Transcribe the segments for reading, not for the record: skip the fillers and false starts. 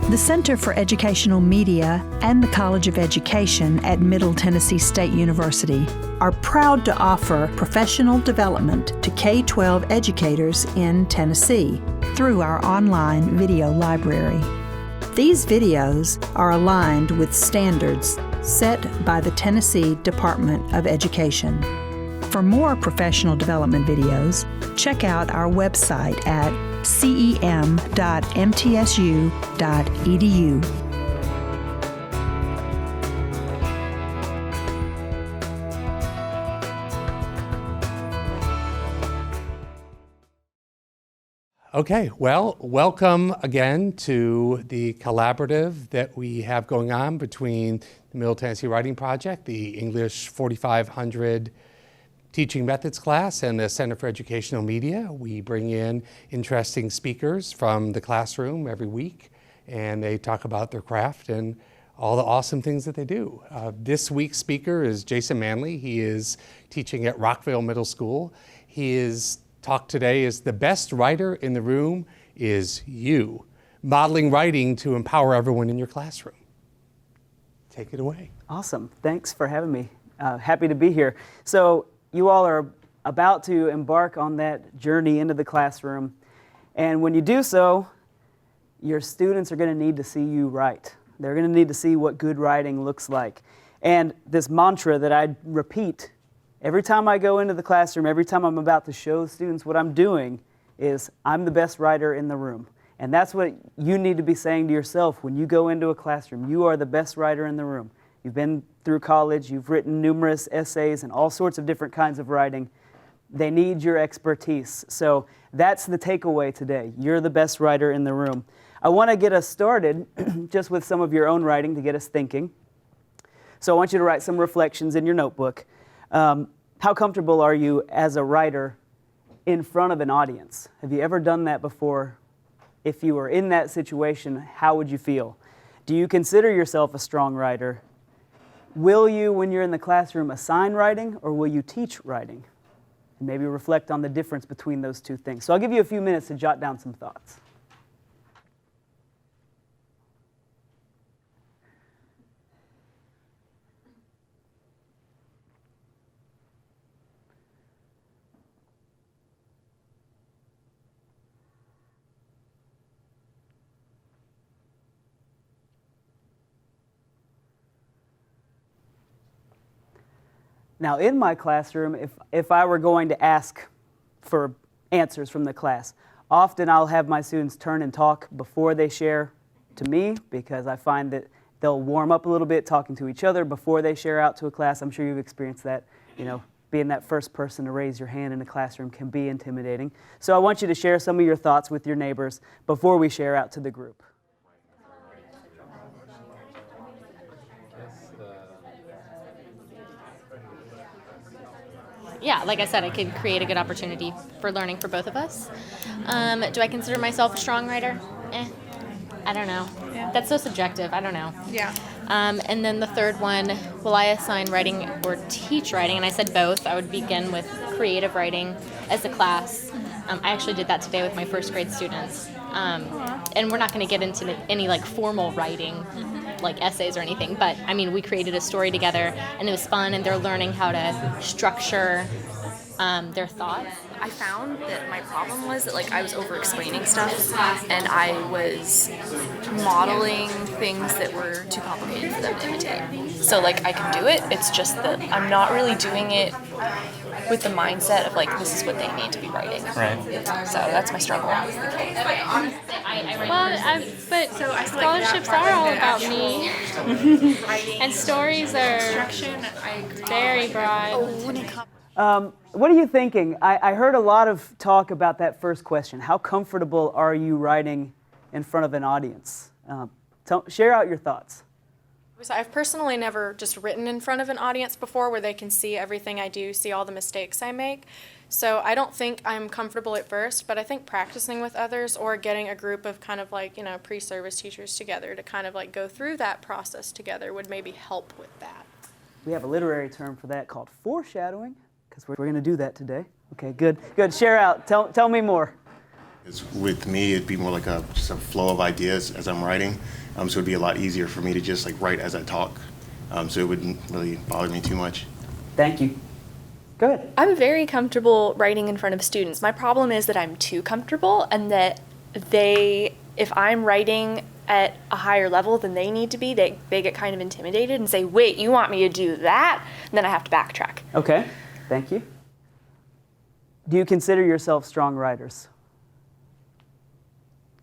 The Center for Educational Media and the College of Education at Middle Tennessee State University are proud to offer professional development to K-12 educators in Tennessee through our online video library. These videos are aligned with standards set by the Tennessee Department of Education. For more professional development videos, check out our website at cem.mtsu.edu. Okay, well, welcome again to the collaborative that we have going on between the Middle Tennessee Writing Project, the English 4500 Teaching Methods class, and the Center for Educational Media. We bring in interesting speakers from the classroom every week, and they talk about their craft and all the awesome things that they do. This week's speaker is Jason Manley. He is teaching at Rockvale Middle School. His talk today is "The best writer in the room is you, modeling writing to empower everyone in your classroom." Take it away. Awesome. Thanks for having me. Happy to be here. So you all are about to embark on that journey into the classroom. And when you do so, your students are going to need to see you write. They're going to need to see what good writing looks like. And this mantra that I repeat every time I go into the classroom, every time I'm about to show students what I'm doing, is I'm the best writer in the room. And that's what you need to be saying to yourself when you go into a classroom. You are the best writer in the room. You've been through college, you've written numerous essays and all sorts of different kinds of writing. They need your expertise. So that's the takeaway today. You're the best writer in the room. I want to get us started just with some of your own writing to get us thinking. So I want you to write some reflections in your notebook. How comfortable are you as a writer in front of an audience? Have you ever done that before? If you were in that situation, how would you feel? Do you consider yourself a strong writer? Will you, when you're in the classroom, assign writing, or will you teach writing? And maybe reflect on the difference between those two things. So I'll give you a few minutes to jot down some thoughts. Now, in my classroom, if I were going to ask for answers from the class, often I'll have my students turn and talk before they share to me, because I find that they'll warm up a little bit talking to each other before they share out to a class. I'm sure you've experienced that. You know, being that first person to raise your hand in a classroom can be intimidating. So I want you to share some of your thoughts with your neighbors before we share out to the group. Yeah, like I said, it could create a good opportunity for learning for both of us. Do I consider myself a strong writer? I don't know. Yeah. That's so subjective. I don't know. Yeah. And then the third one, will I assign writing or teach writing? And I said both. I would begin with creative writing as a class. I actually did that today with my first grade students. And we're not going to get into any like formal writing, like essays or anything, but I mean, we created a story together and it was fun, and they're learning how to structure their thoughts. I found that my problem was that like I was over-explaining stuff, and I was modeling things that were too complicated for them to imitate. So like I can do it, it's just that I'm not really doing it with the mindset of like, this is what they need to be writing. Right. So that's my struggle. But scholarships are all about me, and stories are very broad. What are you thinking? I heard a lot of talk about that first question. How comfortable are you writing in front of an audience? Share out your thoughts. So I've personally never just written in front of an audience before where they can see everything I do, see all the mistakes I make. So I don't think I'm comfortable at first, but I think practicing with others or getting a group of kind of like, pre-service teachers together to kind of like go through that process together would maybe help with that. We have a literary term for that called foreshadowing, because we're going to do that today. Okay, good. Share out. Tell me more. With me, it'd be more like just a flow of ideas as I'm writing, so it'd be a lot easier for me to just like write as I talk, so it wouldn't really bother me too much. Thank you. Go ahead. I'm very comfortable writing in front of students. My problem is that I'm too comfortable, and that if I'm writing at a higher level than they need to be, they get kind of intimidated and say, wait, you want me to do that? And then I have to backtrack. Okay, thank you. Do you consider yourself strong writers?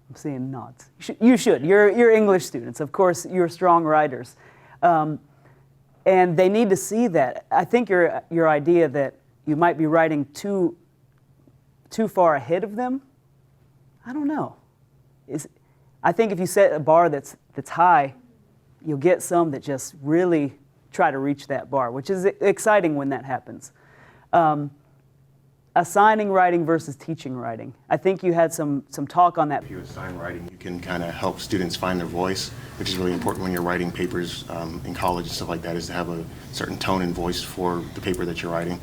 I'm seeing nods. You should. You're English students. Of course, you're strong writers. And they need to see that. I think your idea that you might be writing too far ahead of them, I don't know. I think if you set a bar that's high, you'll get some that just really try to reach that bar, which is exciting when that happens. Assigning writing versus teaching writing. I think you had some talk on that. If you assign writing, you can kind of help students find their voice, which is really important when you're writing papers in college and stuff like that, is to have a certain tone and voice for the paper that you're writing.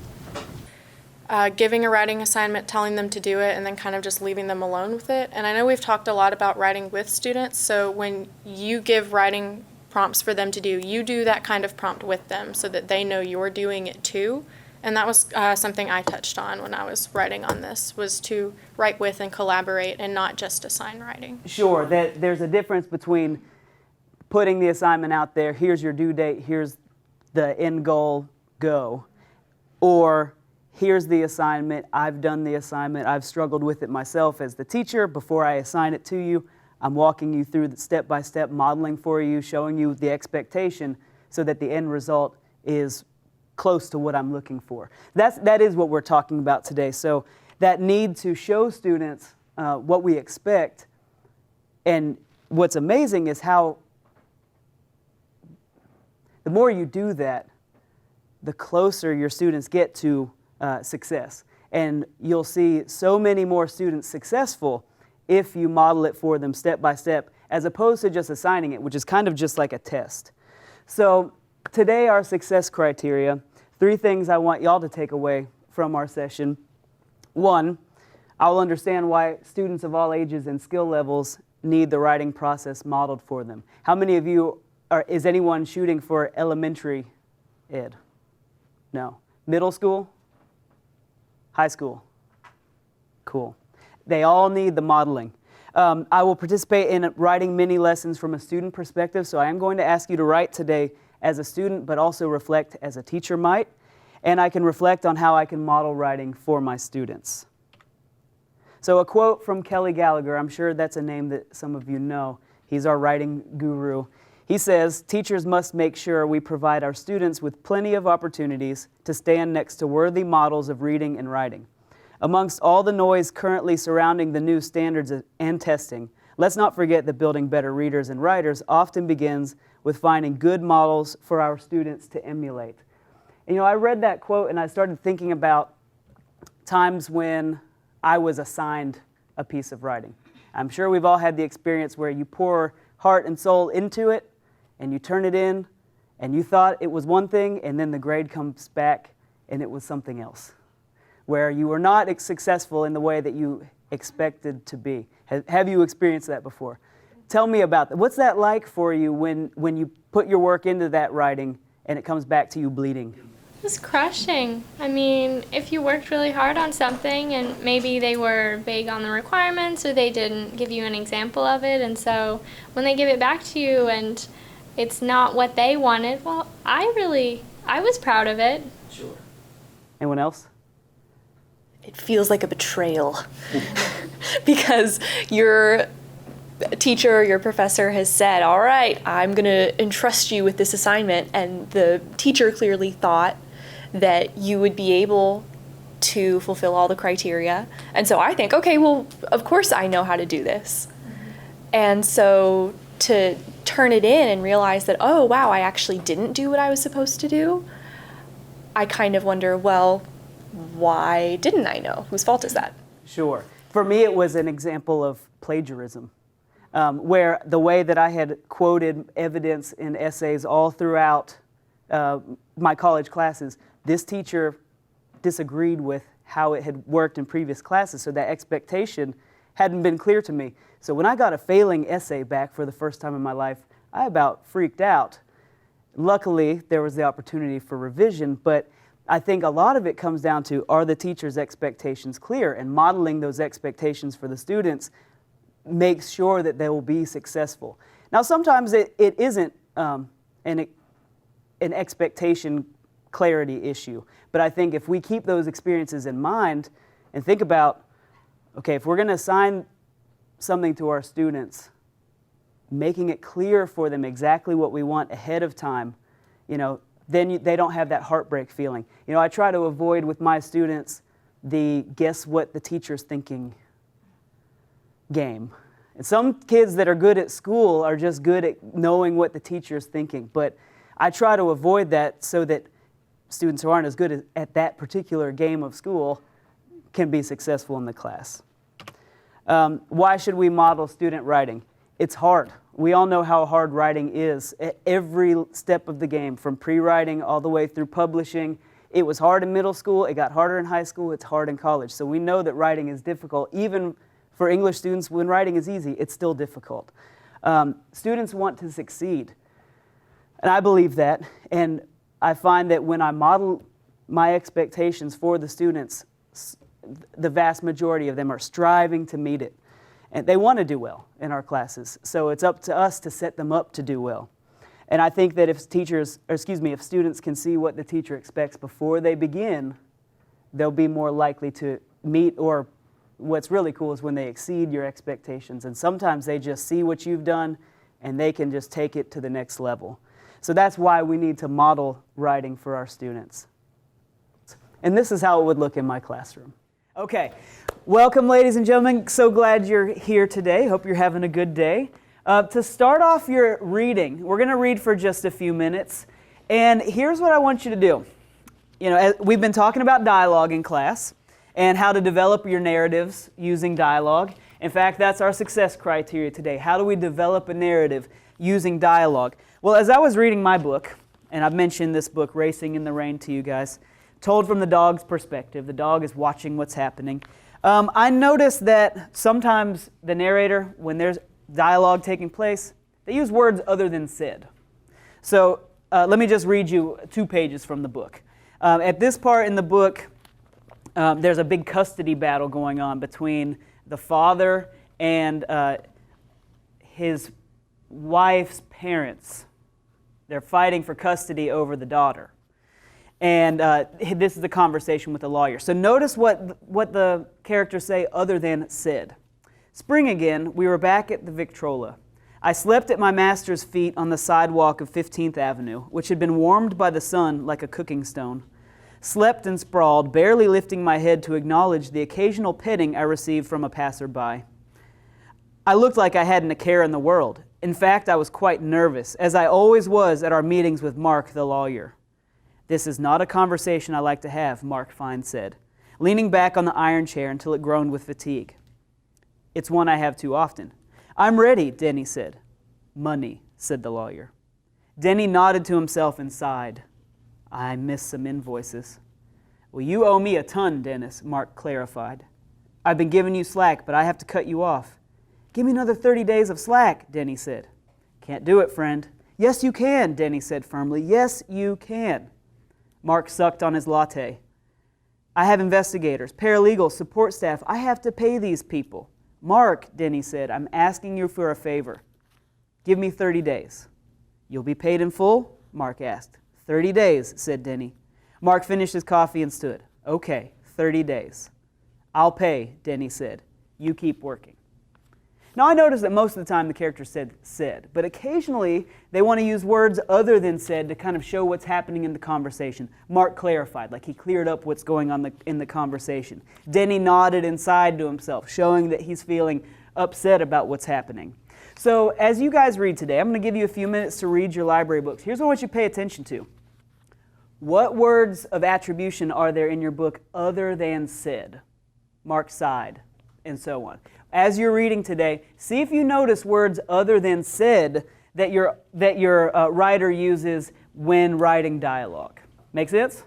Giving a writing assignment, telling them to do it, and then kind of just leaving them alone with it. And I know we've talked a lot about writing with students, so when you give writing prompts for them to do, you do that kind of prompt with them so that they know you're doing it too. And that was something I touched on when I was writing on this, was to write with and collaborate and not just assign writing. Sure, that there's a difference between putting the assignment out there, here's your due date, here's the end goal, go, or here's the assignment, I've done the assignment, I've struggled with it myself as the teacher. Before I assign it to you, I'm walking you through the step-by-step modeling for you, showing you the expectation so that the end result is close to what I'm looking for. That is what we're talking about today. So that need to show students what we expect. And what's amazing is how the more you do that, the closer your students get to success. And you'll see so many more students successful if you model it for them step by step, as opposed to just assigning it, which is kind of just like a test. So today, our success criteria, 3 things I want y'all to take away from our session. 1, I'll understand why students of all ages and skill levels need the writing process modeled for them. How many of you is anyone shooting for elementary ed? No. Middle school? High school? Cool. They all need the modeling. I will participate in writing mini lessons from a student perspective, so I am going to ask you to write today as a student, but also reflect as a teacher might. And I can reflect on how I can model writing for my students. So a quote from Kelly Gallagher, I'm sure that's a name that some of you know. He's our writing guru. He says, teachers must make sure we provide our students with plenty of opportunities to stand next to worthy models of reading and writing. Amongst all the noise currently surrounding the new standards and testing, let's not forget that building better readers and writers often begins with finding good models for our students to emulate. And, I read that quote and I started thinking about times when I was assigned a piece of writing. I'm sure we've all had the experience where you pour heart and soul into it and you turn it in and you thought it was one thing and then the grade comes back and it was something else, where you were not successful in the way that you expected to be. Have you experienced that before? Tell me about that. What's that like for you when you put your work into that writing and it comes back to you bleeding? It was crushing. I mean, if you worked really hard on something and maybe they were vague on the requirements or they didn't give you an example of it, and so when they give it back to you and it's not what they wanted, well, I was proud of it. Sure. Anyone else? It feels like a betrayal because your teacher or your professor has said, all right, I'm going to entrust you with this assignment, and the teacher clearly thought that you would be able to fulfill all the criteria. And so I think, okay, well, of course I know how to do this. And so to turn it in and realize that, oh, wow, I actually didn't do what I was supposed to do, I kind of wonder, well, why didn't I know? Whose fault is that? Sure. For me, it was an example of plagiarism, where the way that I had quoted evidence in essays all throughout my college classes, this teacher disagreed with how it had worked in previous classes, so that expectation hadn't been clear to me. So when I got a failing essay back for the first time in my life, I about freaked out. Luckily, there was the opportunity for revision, but I think a lot of it comes down to, are the teacher's expectations clear? And modeling those expectations for the students makes sure that they will be successful. Now, sometimes it isn't an expectation clarity issue, but I think if we keep those experiences in mind and think about, okay, if we're going to assign something to our students, making it clear for them exactly what we want ahead of time, then they don't have that heartbreak feeling. I try to avoid with my students the guess what the teacher's thinking game. And some kids that are good at school are just good at knowing what the teacher's thinking, but I try to avoid that so that students who aren't as good at that particular game of school can be successful in the class. Why should we model student writing? It's hard. We all know how hard writing is at every step of the game, from pre-writing all the way through publishing. It was hard in middle school, it got harder in high school, it's hard in college. So we know that writing is difficult. Even for English students, when writing is easy, it's still difficult. Students want to succeed, and I believe that. And I find that when I model my expectations for the students, the vast majority of them are striving to meet it. And they want to do well in our classes. So it's up to us to set them up to do well. And I think that if students can see what the teacher expects before they begin, they'll be more likely to meet, or what's really cool is when they exceed your expectations. And sometimes they just see what you've done and they can just take it to the next level. So that's why we need to model writing for our students. And this is how it would look in my classroom. Okay, welcome ladies and gentlemen. So glad you're here today. Hope you're having a good day. To start off your reading, we're going to read for just a few minutes. And here's what I want you to do. We've been talking about dialogue in class and how to develop your narratives using dialogue. In fact, that's our success criteria today. How do we develop a narrative using dialogue? Well, as I was reading my book, and I've mentioned this book, Racing in the Rain, to you guys, told from the dog's perspective. The dog is watching what's happening. I noticed that sometimes the narrator, when there's dialogue taking place, they use words other than said. So let me just read you 2 pages from the book. At this part in the book, there's a big custody battle going on between the father and his wife's parents. They're fighting for custody over the daughter. And this is a conversation with a lawyer. So notice what the characters say other than said. Spring again, we were back at the Victrola. I slept at my master's feet on the sidewalk of 15th Avenue, which had been warmed by the sun like a cooking stone. Slept and sprawled, barely lifting my head to acknowledge the occasional petting I received from a passerby. I looked like I hadn't a care in the world. In fact, I was quite nervous, as I always was at our meetings with Mark, the lawyer. This is not a conversation I like to have, Mark Fine said, leaning back on the iron chair until it groaned with fatigue. It's one I have too often. I'm ready, Denny said. Money, said the lawyer. Denny nodded to himself and sighed. I missed some invoices. Well, you owe me a ton, Dennis, Mark clarified. I've been giving you slack, but I have to cut you off. Give me another 30 days of slack, Denny said. Can't do it, friend. Yes, you can, Denny said firmly. Yes, you can. Mark sucked on his latte. I have investigators, paralegals, support staff. I have to pay these people. Mark, Denny said, I'm asking you for a favor. Give me 30 days. You'll be paid in full? Mark asked. 30 days, said Denny. Mark finished his coffee and stood. Okay, 30 days. I'll pay, Denny said. You keep working. Now, I noticed that most of the time the character said, but occasionally they want to use words other than said to kind of show what's happening in the conversation. Mark clarified, like he cleared up what's going on in the conversation. Denny nodded and sighed to himself, showing that he's feeling upset about what's happening. So as you guys read today, I'm going to give you a few minutes to read your library books. Here's what I want you to pay attention to. What words of attribution are there in your book other than said? Mark sighed, and so on. As you're reading today, see if you notice words other than said that your writer uses when writing dialogue. Make sense?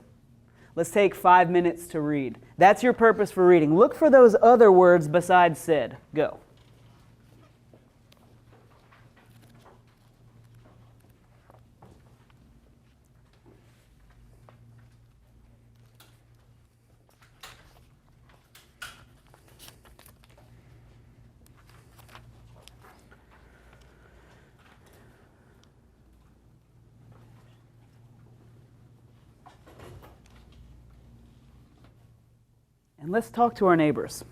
Let's take 5 minutes to read. That's your purpose for reading. Look for those other words besides said. Go. And let's talk to our neighbors.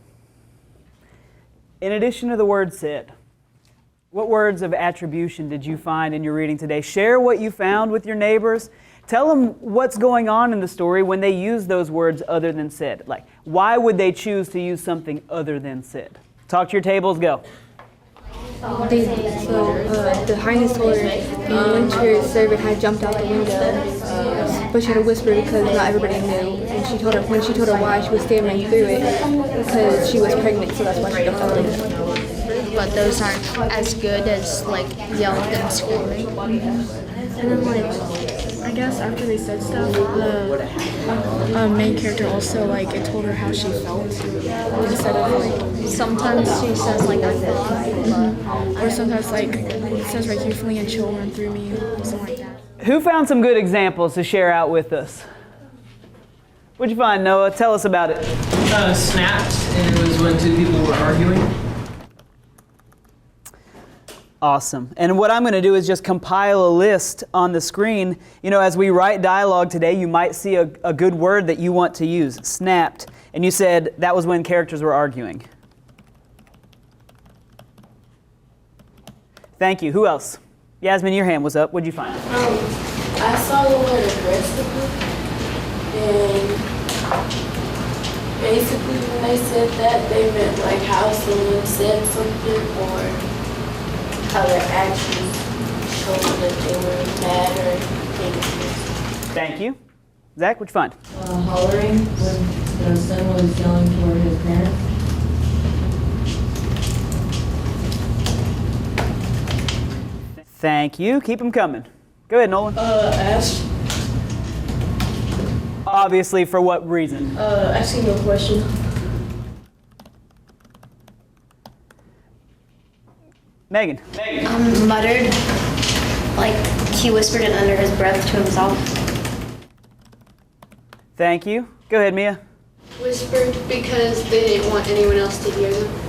In addition to the word said, what words of attribution did you find in your reading today? Share what you found with your neighbors. Tell them what's going on in the story when they use those words other than said. Like, why would they choose to use something other than said? Talk to your tables, go. The highness told her the winter servant had jumped out the window, but she had to whisper because not everybody knew. And she told her when she told her why she was stammering through it because she was pregnant, so that's why she jumped out the window. But those aren't as good as like yelling and screaming. And then I guess after they said stuff, the main character also it told her how she felt instead of Sometimes she says like I thought, or sometimes it says right here feeling a chill run through me, something like that. Who found some good examples to share out with us? What'd you find, Noah? Tell us about it. Snapped, and it was when two people were arguing. Awesome. And what I'm going to do is just compile a list on the screen. You know, as we write dialogue today, you might see a good word that you want to use, snapped. And you said that was when characters were arguing. Thank you. Who else? Yasmin, your hand was up. What'd you find? I saw the word aggressively, and basically when they said that, they meant like how someone said something or how their actions showed that they were mad or angry. Thank you. Zach, what'd you find? Hollering when the son was yelling for his parents. Thank you. Keep them coming. Go ahead, Nolan. Asked. Obviously, for what reason? Asking a question. Megan. Muttered, like he whispered it under his breath to himself. Thank you. Go ahead, Mia. Whispered because they didn't want anyone else to hear them.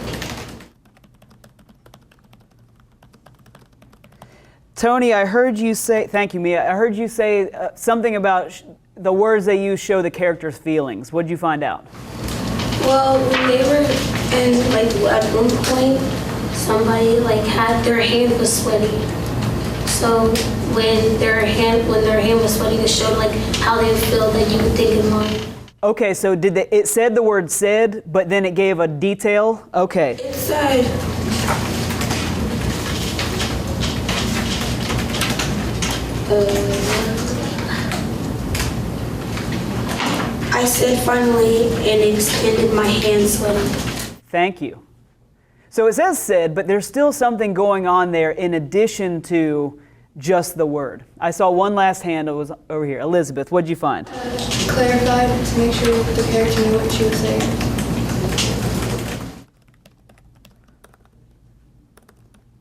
Tony, I heard you say, thank you, Mia. I heard you say something about the words they use show the character's feelings. What did you find out? Well, when they were in, at one point, somebody, had their hand was sweaty. So when their hand was sweaty, it showed, how they feel that you would think in mind. Okay, so it said the word said, but then it gave a detail? Okay. It said, I said finally and extended my hand sweaty. Thank you. So it says said, but there's still something going on there in addition to just the word. I saw one last hand. It was over here. Elizabeth, what'd you find? Clarified to make sure the character knew what she was saying.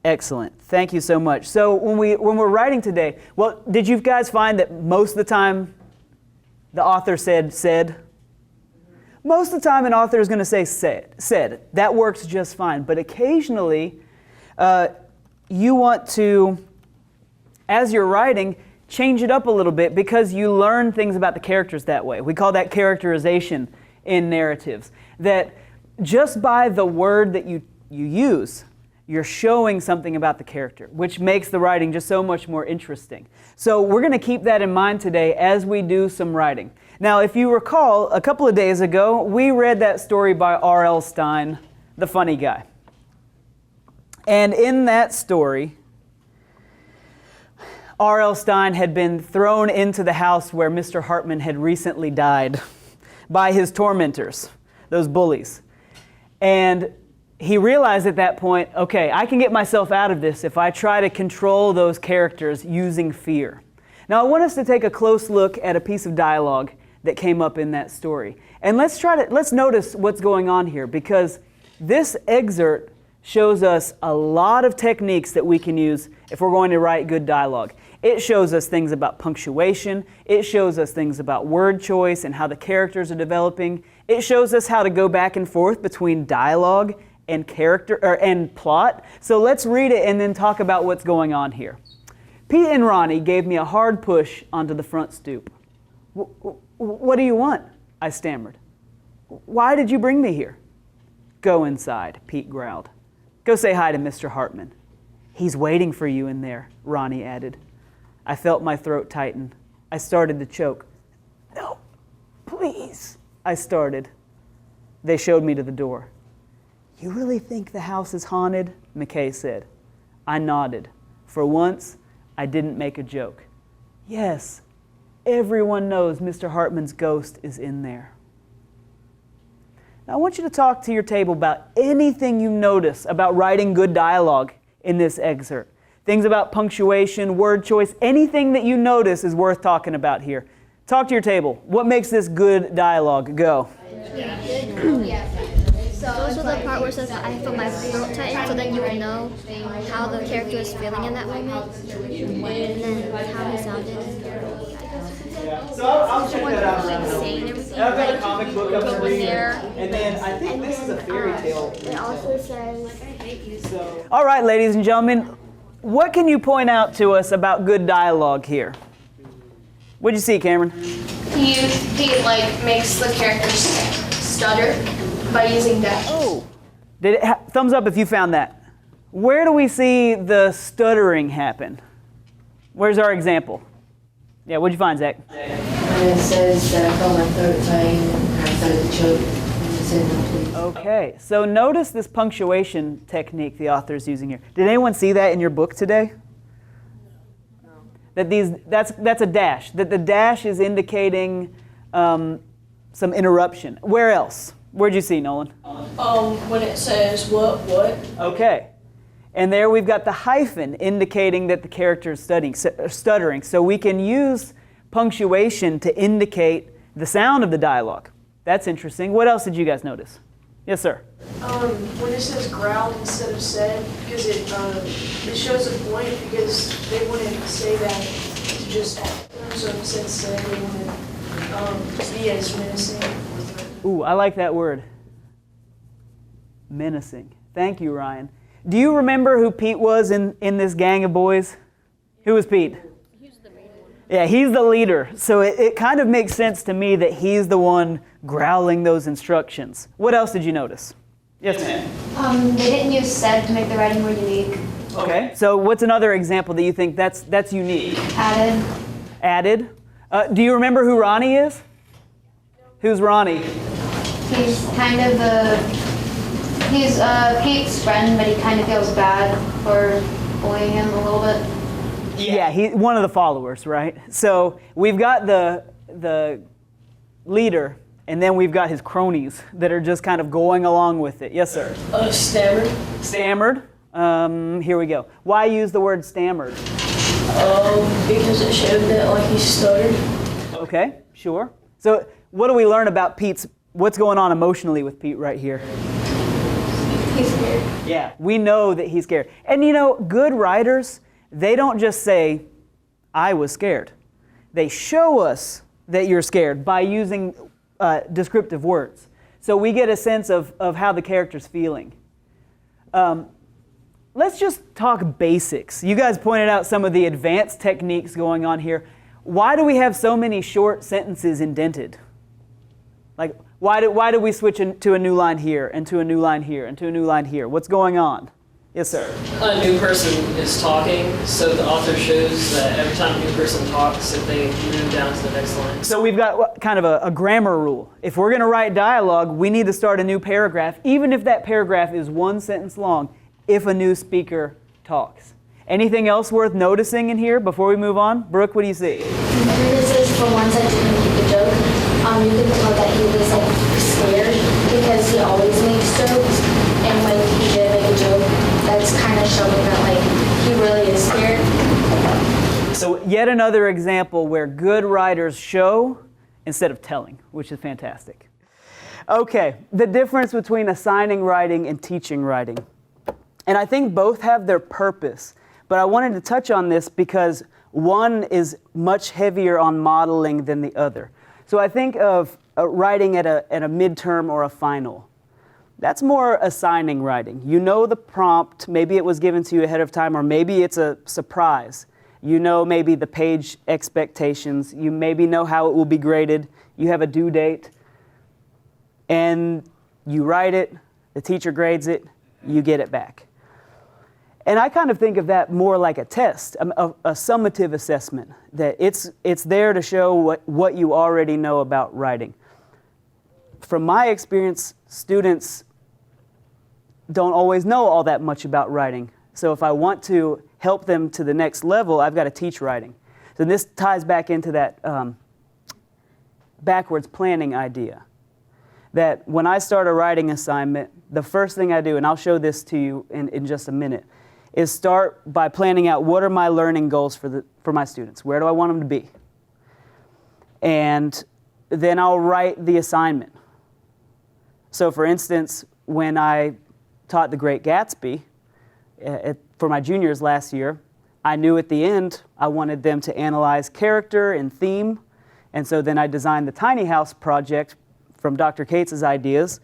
Excellent. Thank you so much. So when we're writing today, well, did you guys find that most of the time the author said? Most of the time an author is going to say said. That works just fine. But occasionally you want to, as you're writing, change it up a little bit because you learn things about the characters that way. We call that characterization in narratives. That just by the word that you use, you're showing something about the character, which makes the writing just so much more interesting. So we're going to keep that in mind today as we do some writing. Now, if you recall, a couple of days ago, we read that story by R.L. Stine, The Funny Guy. And in that story, R.L. Stine had been thrown into the house where Mr. Hartman had recently died by his tormentors, those bullies. And he realized at that point, okay, I can get myself out of this if I try to control those characters using fear. Now, I want us to take a close look at a piece of dialogue that came up in that story. And let's notice what's going on here, because this excerpt shows us a lot of techniques that we can use if we're going to write good dialogue. It shows us things about punctuation. It shows us things about word choice and how the characters are developing. It shows us how to go back and forth between dialogue and and plot. So let's read it and then talk about what's going on here. Pete and Ronnie gave me a hard push onto the front stoop. What do you want? I stammered. Why did you bring me here? Go inside, Pete growled. Go say hi to Mr. Hartman. He's waiting for you in there, Ronnie added. I felt my throat tighten. I started to choke. No, please, I started. They showed me to the door. You really think the house is haunted? McKay said. I nodded. For once, I didn't make a joke. Yes, everyone knows Mr. Hartman's ghost is in there. Now, I want you to talk to your table about anything you notice about writing good dialogue in this excerpt. Things about punctuation, word choice, anything that you notice is worth talking about here. Talk to your table. What makes this good dialogue? Go. So also the part where it says I feel my throat tighten, so then you will know how the character is feeling in that moment, and then how he sounded. So I'll check that out. Saying everything. I've got a comic book up to read, there. and then I think this is a fairy tale. It also says. All right, ladies and gentlemen, what can you point out to us about good dialogue here? What'd you see, Cameron? He makes the characters stutter by using dash. Oh, thumbs up if you found that. Where do we see the stuttering happen? Where's our example? Yeah, what'd you find, Zach? It says that I felt my throat tighten and I started to choke. Okay, so notice this punctuation technique the author is using here. Did anyone see that in your book today? No. That's a dash. That the dash is indicating some interruption. Where else? Where'd you see, Nolan? When it says what? Okay. And there we've got the hyphen indicating that the character is stuttering. So we can use punctuation to indicate the sound of the dialogue. That's interesting. What else did you guys notice? Yes, sir. When it says growled instead of said, because it shows a point, because they wouldn't say that to just act. So if it said, they wouldn't be as menacing. Ooh, I like that word. Menacing. Thank you, Ryan. Do you remember who Pete was in this gang of boys? Who was Pete? He's the main one. Yeah, he's the leader. So it kind of makes sense to me that he's the one growling those instructions. What else did you notice? Yes, ma'am. They didn't use said to make the writing more unique. Okay, so what's another example that you think that's unique? Added. Do you remember who Ronnie is? Who's Ronnie? He's kind of he's Pete's friend, but he kind of feels bad for bullying him a little bit. Yeah, he's one of the followers, right? So we've got the leader, and then we've got his cronies that are just kind of going along with it. Yes, sir? Stammered. Stammered. Here we go. Why use the word stammered? Because it showed that he stuttered. Okay, sure. So what do we learn about what's going on emotionally with Pete right here? He's scared. Yeah, we know that he's scared. And good writers, they don't just say, I was scared. They show us that you're scared by using descriptive words. So we get a sense of how the character's feeling. Let's just talk basics. You guys pointed out some of the advanced techniques going on here. Why do we have so many short sentences indented? Why do we switch to a new line here, and to a new line here, and to a new line here? What's going on? Yes, sir? A new person is talking, so the author shows that every time a new person talks, that they move down to the next line. So we've got kind of a grammar rule. If we're going to write dialogue, we need to start a new paragraph, even if that paragraph is one sentence long, if a new speaker talks. Anything else worth noticing in here before we move on? Brooke, what do you see? This is for ones that didn't keep the joke. You can tell that he was scared because he always makes jokes, and when he did make a joke, that's kind of showing that he really is scared. So yet another example where good writers show instead of telling, which is fantastic. Okay, the difference between assigning writing and teaching writing. And I think both have their purpose, but I wanted to touch on this because one is much heavier on modeling than the other. So I think of writing at a midterm or a final. That's more assigning writing. You know the prompt, maybe it was given to you ahead of time, or maybe it's a surprise. You know maybe the page expectations, you maybe know how it will be graded, you have a due date, and you write it, the teacher grades it, you get it back. And I kind of think of that more like a test, a summative assessment, that it's there to show what you already know about writing. From my experience, students don't always know all that much about writing. So if I want to help them to the next level, I've got to teach writing. So this ties back into that backwards planning idea. That when I start a writing assignment, the first thing I do, and I'll show this to you in just a minute, is start by planning out what are my learning goals for my students. Where do I want them to be? And then I'll write the assignment. So for instance, when I taught The Great Gatsby for my juniors last year, I knew at the end I wanted them to analyze character and theme. And so then I designed the tiny house project from Dr. Cates' ideas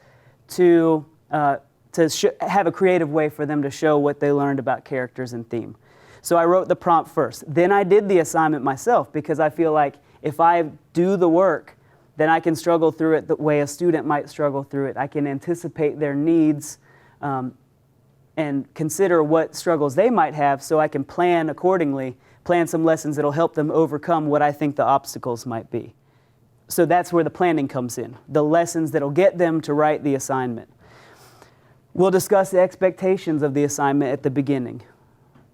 to have a creative way for them to show what they learned about characters and theme. So I wrote the prompt first. Then I did the assignment myself because I feel like if I do the work, then I can struggle through it the way a student might struggle through it. I can anticipate their needs and consider what struggles they might have so I can plan accordingly, plan some lessons that'll help them overcome what I think the obstacles might be. So that's where the planning comes in, the lessons that'll get them to write the assignment. We'll discuss the expectations of the assignment at the beginning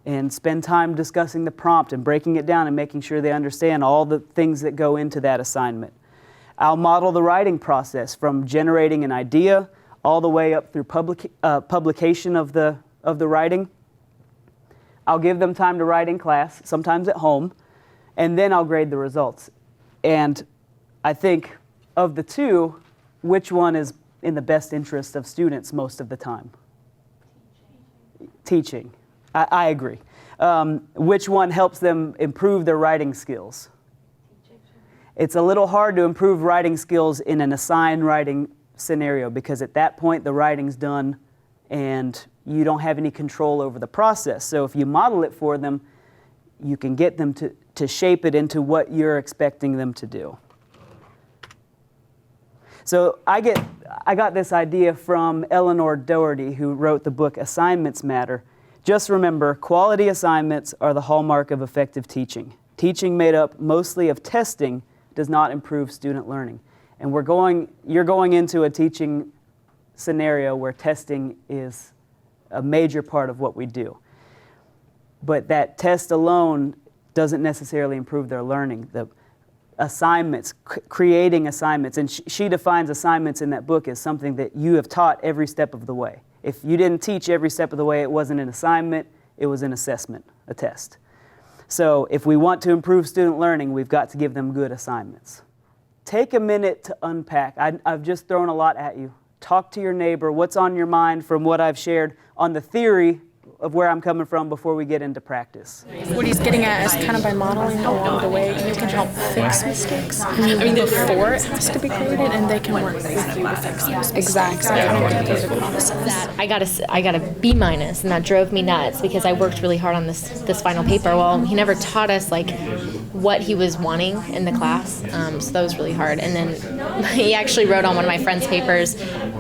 and spend time discussing the prompt and breaking it down and making sure they understand all the things that go into that assignment. I'll model the writing process from generating an idea all the way up through publication of the writing. I'll give them time to write in class, sometimes at home, and then I'll grade the results. And I think of the two, which one is in the best interest of students most of the time? Teaching. I agree. Which one helps them improve their writing skills? It's a little hard to improve writing skills in an assigned writing scenario because at that point the writing's done and you don't have any control over the process. So if you model it for them, you can get them to shape it into what you're expecting them to do. So I got this idea from Eleanor Doherty, who wrote the book Assignments Matter. Just remember, quality assignments are the hallmark of effective teaching. Teaching made up mostly of testing does not improve student learning. And you're going into a teaching scenario where testing is a major part of what we do. But that test alone doesn't necessarily improve their learning. The assignments, creating assignments, and she defines assignments in that book as something that you have taught every step of the way. If you didn't teach every step of the way, it wasn't an assignment, it was an assessment, a test. So if we want to improve student learning, we've got to give them good assignments. Take a minute to unpack. I've just thrown a lot at you. Talk to your neighbor. What's on your mind from what I've shared on the theory of where I'm coming from before we get into practice. What he's getting at is kind of by modeling along the way, you can help fix mistakes. I mean, before it has to be graded, and they can work with you to fix those. Exactly. I got a B-, and that drove me nuts because I worked really hard on this final paper. Well, he never taught us like what he was wanting in the class, so that was really hard. And then he actually wrote on one of my friend's papers,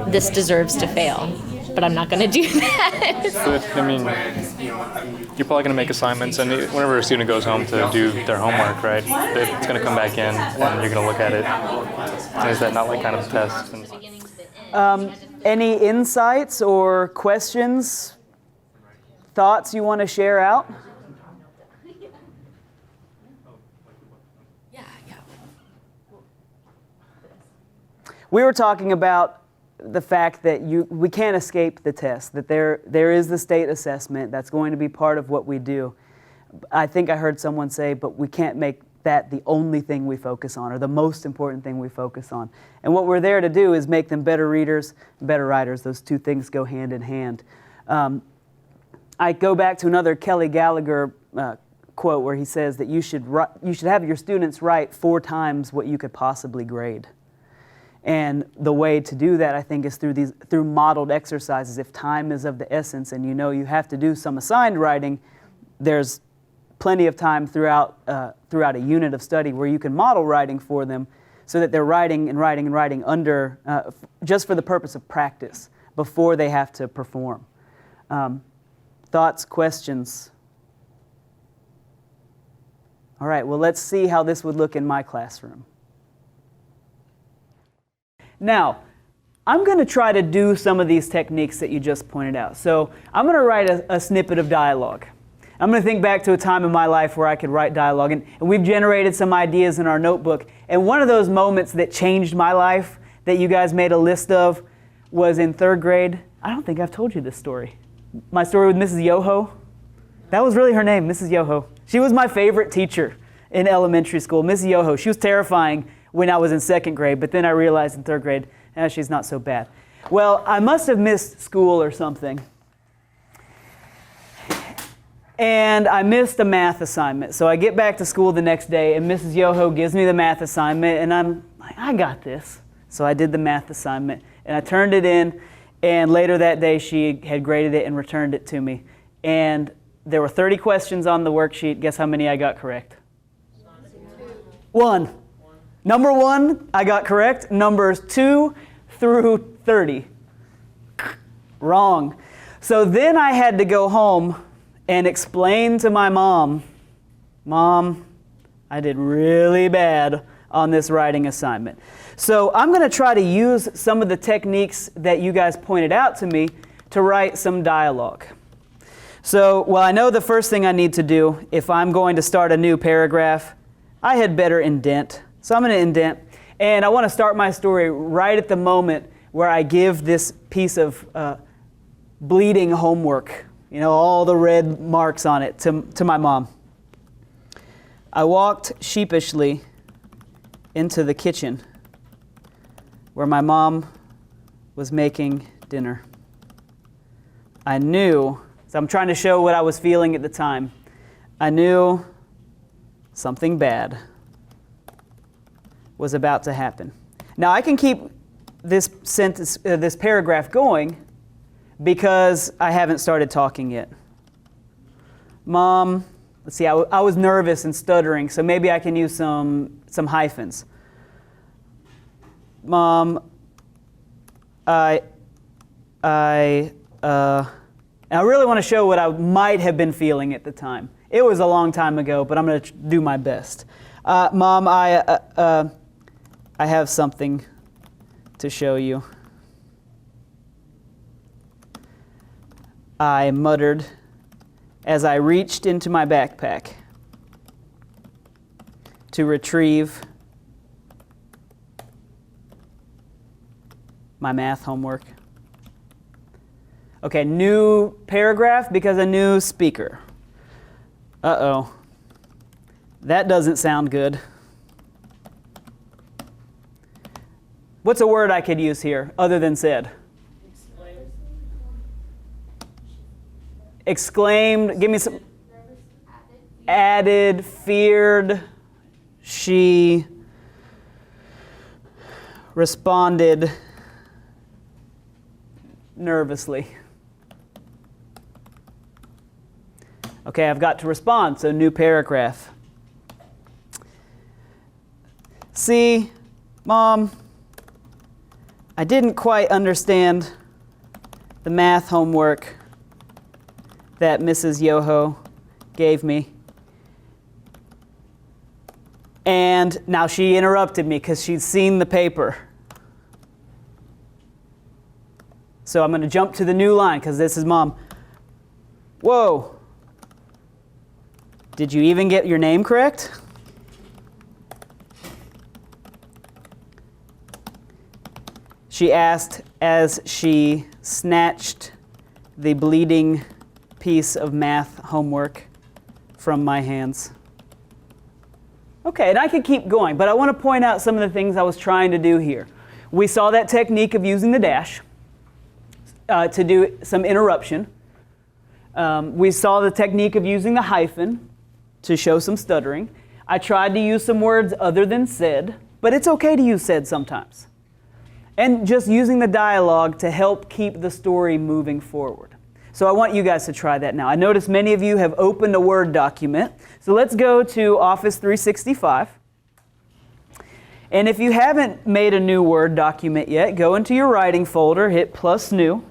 "This deserves to fail." But I'm not going to do that. But, I mean, you're probably going to make assignments, and whenever a student goes home to do their homework, right, it's going to come back in, and you're going to look at it. And is that not like kind of a test? Any insights or questions, thoughts you want to share out? We were talking about the fact that we can't escape the test, that there is the state assessment that's going to be part of what we do. I think I heard someone say, but we can't make that the only thing we focus on or the most important thing we focus on. And what we're there to do is make them better readers, better writers. Those two things go hand in hand. I go back to another Kelly Gallagher quote where he says that you should have your students write 4 times what you could possibly grade. And the way to do that, I think, is through modeled exercises. If time is of the essence and you have to do some assigned writing, there's plenty of time throughout a unit of study where you can model writing for them so that they're writing and writing and writing under, just for the purpose of practice before they have to perform. Thoughts, questions? All right, well, let's see how this would look in my classroom. Now, I'm going to try to do some of these techniques that you just pointed out. So I'm going to write a snippet of dialogue. I'm going to think back to a time in my life where I could write dialogue, and we've generated some ideas in our notebook. And one of those moments that changed my life that you guys made a list of was in 3rd grade. I don't think I've told you this story. My story with Mrs. Yoho. That was really her name, Mrs. Yoho. She was my favorite teacher in elementary school, Mrs. Yoho. She was terrifying when I was in 2nd grade, but then I realized in 3rd grade, she's not so bad. Well, I must have missed school or something. And I missed a math assignment. So I get back to school the next day, and Mrs. Yoho gives me the math assignment, and I'm like, I got this. So I did the math assignment, and I turned it in, and later that day she had graded it and returned it to me. And there were 30 questions on the worksheet. Guess how many I got correct? 1. Number 1, I got correct. Numbers 2 through 30. Wrong. So then I had to go home and explain to my mom, Mom, I did really bad on this writing assignment. So I'm going to try to use some of the techniques that you guys pointed out to me to write some dialogue. So, well, I know the first thing I need to do if I'm going to start a new paragraph, I had better indent. So I'm going to indent, and I want to start my story right at the moment where I give this piece of bleeding homework, all the red marks on it, to my mom. I walked sheepishly into the kitchen where my mom was making dinner. I knew, so I'm trying to show what I was feeling at the time. I knew something bad was about to happen. Now I can keep this sentence, this paragraph going because I haven't started talking yet. Mom, let's see, I was nervous and stuttering, so maybe I can use some hyphens. Mom, and I really want to show what I might have been feeling at the time. It was a long time ago, but I'm going to do my best. Mom, I have something to show you. I muttered as I reached into my backpack to retrieve my math homework. Okay, new paragraph because a new speaker. Uh-oh. That doesn't sound good. What's a word I could use here other than said? Exclaimed. Give me some. Added, feared. She responded nervously. Okay, I've got to respond, so new paragraph. See, Mom, I didn't quite understand the math homework that Mrs. Yoho gave me. And now she interrupted me because she'd seen the paper. So I'm going to jump to the new line because this is Mom. Whoa. Did you even get your name correct? She asked as she snatched the bleeding piece of math homework from my hands. Okay, and I could keep going, but I want to point out some of the things I was trying to do here. We saw that technique of using the dash to do some interruption. We saw the technique of using the hyphen to show some stuttering. I tried to use some words other than said, but it's okay to use said sometimes. And just using the dialogue to help keep the story moving forward. So I want you guys to try that now. I notice many of you have opened a Word document. So let's go to Office 365. And if you haven't made a new Word document yet, go into your writing folder, hit plus new,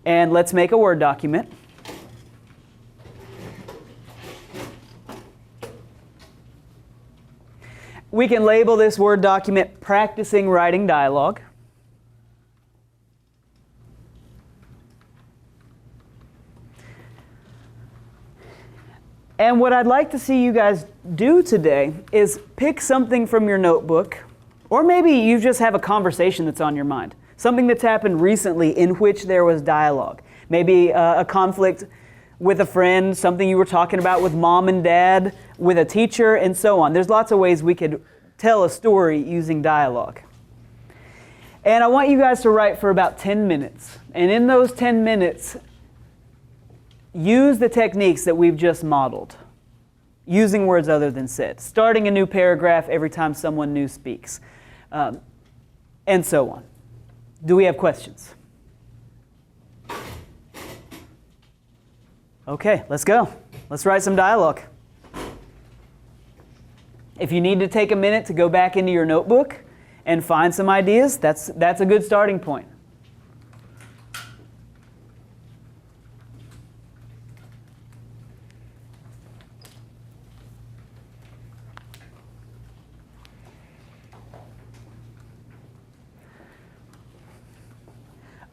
and let's make a Word document. We can label this Word document Practicing Writing Dialogue. And what I'd like to see you guys do today is pick something from your notebook, or maybe you just have a conversation that's on your mind, something that's happened recently in which there was dialogue. Maybe a conflict with a friend, something you were talking about with mom and dad, with a teacher, and so on. There's lots of ways we could tell a story using dialogue. And I want you guys to write for about 10 minutes. And in those 10 minutes, use the techniques that we've just modeled, using words other than said, starting a new paragraph every time someone new speaks, and so on. Do we have questions? Okay, let's go. Let's write some dialogue. If you need to take a minute to go back into your notebook and find some ideas, that's a good starting point.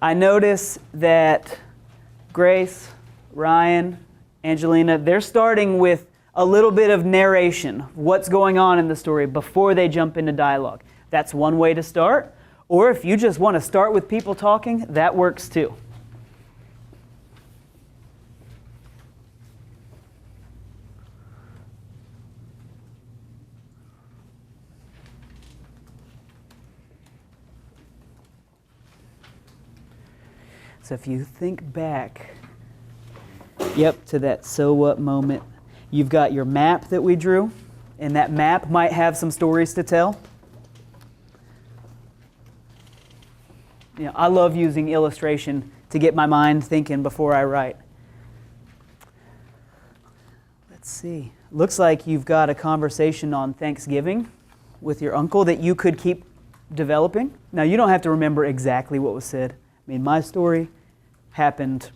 I notice that Grace, Ryan, Angelina, they're starting with a little bit of narration, what's going on in the story before they jump into dialogue. That's one way to start. Or if you just want to start with people talking, that works too. So if you think back, to that so what moment, you've got your map that we drew, and that map might have some stories to tell. I love using illustration to get my mind thinking before I write. Let's see. Looks like you've got a conversation on Thanksgiving with your uncle that you could keep developing. Now, you don't have to remember exactly what was said. I mean, my story happened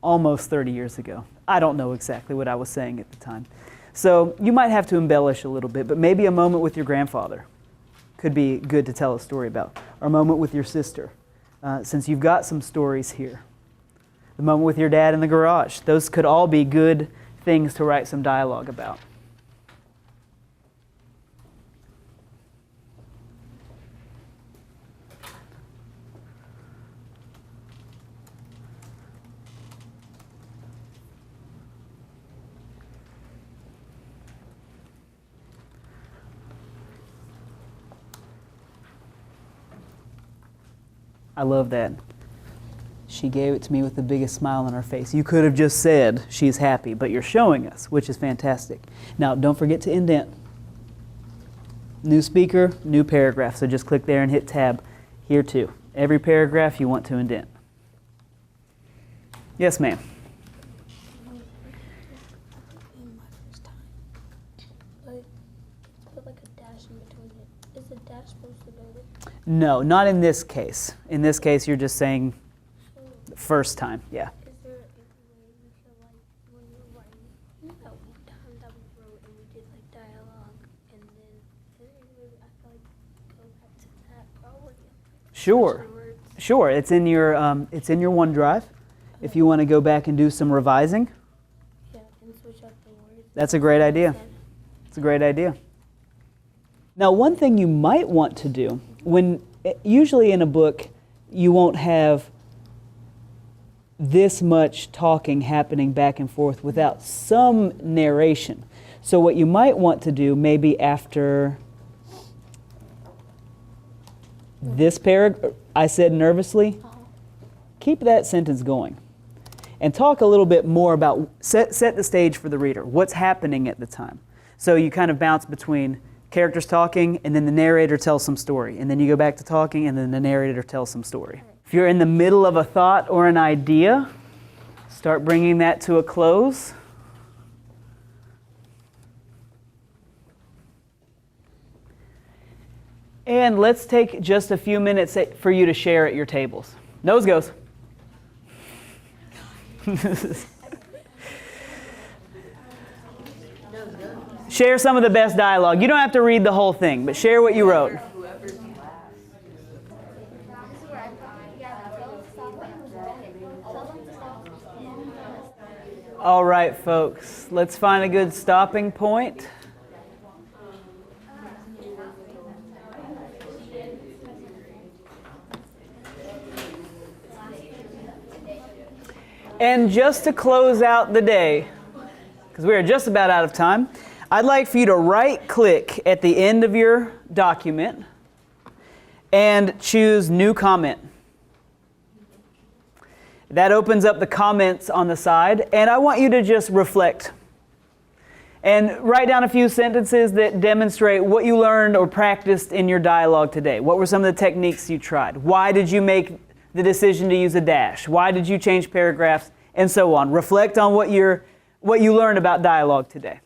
almost 30 years ago. I don't know exactly what I was saying at the time. So you might have to embellish a little bit, but maybe a moment with your grandfather could be good to tell a story about, or a moment with your sister, since you've got some stories here. The moment with your dad in the garage. Those could all be good things to write some dialogue about. I love that. She gave it to me with the biggest smile on her face. You could have just said she's happy, but you're showing us, which is fantastic. Now, don't forget to indent. New speaker, new paragraph. So just click there and hit tab here too. Every paragraph you want to indent. Yes, ma'am. No, not in this case. In this case, you're just saying first time, yeah. Is there a way we could, like, when we're writing, that one time that we wrote and we did, like, dialogue, and then, is there any way I could, like, go back to that probably? Sure. It's in your OneDrive. If you want to go back and do some revising. Yeah, and switch up the words. That's a great idea. It's a great idea. Now, one thing you might want to do, usually in a book, you won't have this much talking happening back and forth without some narration. So what you might want to do maybe after this paragraph, I said nervously, keep that sentence going. And talk a little bit more about, set the stage for the reader. What's happening at the time? So you kind of bounce between characters talking, and then the narrator tells some story. And then you go back to talking, and then the narrator tells some story. If you're in the middle of a thought or an idea, start bringing that to a close. And let's take just a few minutes for you to share at your tables. Nose goes. Share some of the best dialogue. You don't have to read the whole thing, but share what you wrote. All right, folks, let's find a good stopping point. And just to close out the day, because we are just about out of time, I'd like for you to right-click at the end of your document and choose New Comment. That opens up the comments on the side, and I want you to just reflect and write down a few sentences that demonstrate what you learned or practiced in your dialogue today. What were some of the techniques you tried? Why did you make the decision to use a dash? Why did you change paragraphs? And so on. Reflect on what you learned about dialogue today.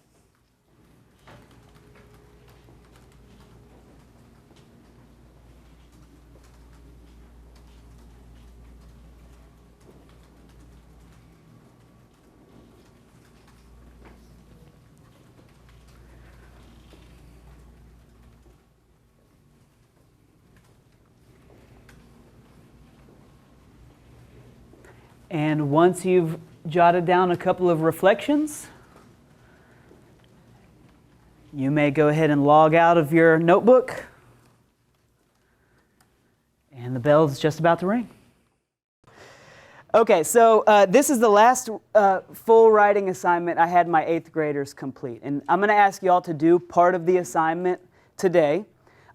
And once you've jotted down a couple of reflections, you may go ahead and log out of your notebook. And the bell's just about to ring. Okay, so this is the last full writing assignment I had my 8th graders complete. And I'm going to ask you all to do part of the assignment today.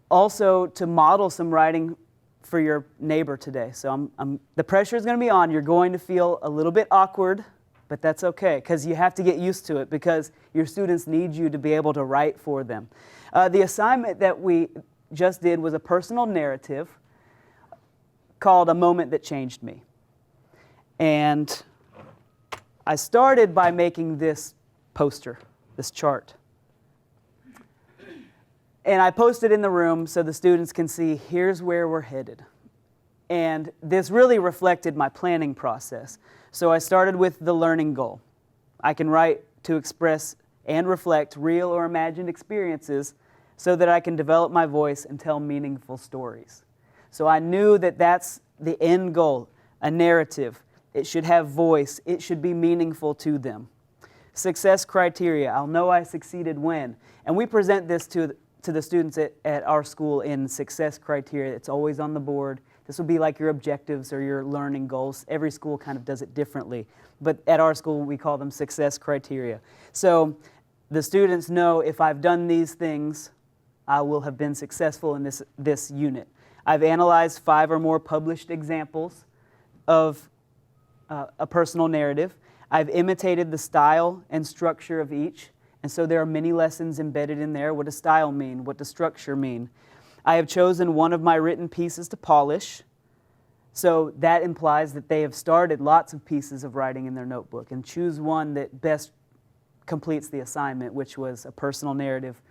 Also to model some writing for your neighbor today. So the pressure is going to be on. You're going to feel a little bit awkward, but that's okay because you have to get used to it because your students need you to be able to write for them. The assignment that we just did was a personal narrative called A Moment That Changed Me. And I started by making this poster, this chart. And I posted in the room so the students can see, here's where we're headed. And this really reflected my planning process. So I started with the learning goal. I can write to express and reflect real or imagined experiences so that I can develop my voice and tell meaningful stories. So I knew that that's the end goal, a narrative. It should have voice. It should be meaningful to them. Success criteria. I'll know I succeeded when. And we present this to the students at our school in success criteria. It's always on the board. This will be like your objectives or your learning goals. Every school kind of does it differently. But at our school, we call them success criteria. So the students know if I've done these things, I will have been successful in this unit. I've analyzed 5 or more published examples of a personal narrative. I've imitated the style and structure of each. And so there are many lessons embedded in there. What does style mean? What does structure mean? I have chosen one of my written pieces to polish. So that implies that they have started lots of pieces of writing in their notebook and choose one that best completes the assignment, which was a personal narrative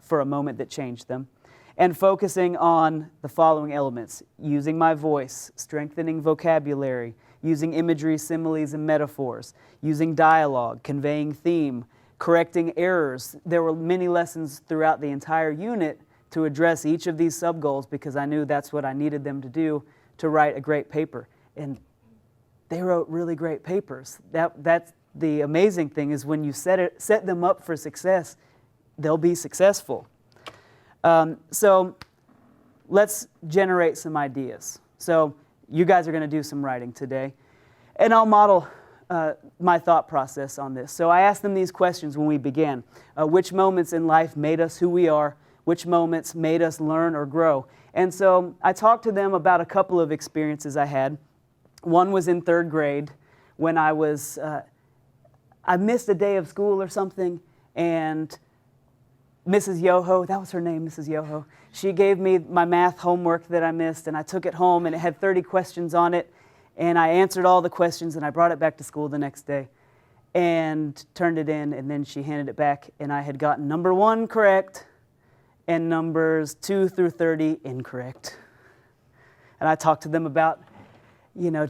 for a moment that changed them. And focusing on the following elements: using my voice, strengthening vocabulary, using imagery, similes, and metaphors, using dialogue, conveying theme, correcting errors. There were many lessons throughout the entire unit to address each of these sub-goals because I knew that's what I needed them to do to write a great paper. And they wrote really great papers. That's the amazing thing is when you set them up for success, they'll be successful. So let's generate some ideas. So you guys are going to do some writing today. And I'll model my thought process on this. So I asked them these questions when we began. Which moments in life made us who we are? Which moments made us learn or grow? And so I talked to them about a couple of experiences I had. One was in 3rd grade when I missed a day of school or something, and Mrs. Yoho, that was her name, Mrs. Yoho, she gave me my math homework that I missed, and I took it home, and it had 30 questions on it, and I answered all the questions, and I brought it back to school the next day and turned it in, and then she handed it back, and I had gotten number 1 correct and numbers 2 through 30 incorrect. And I talked to them about,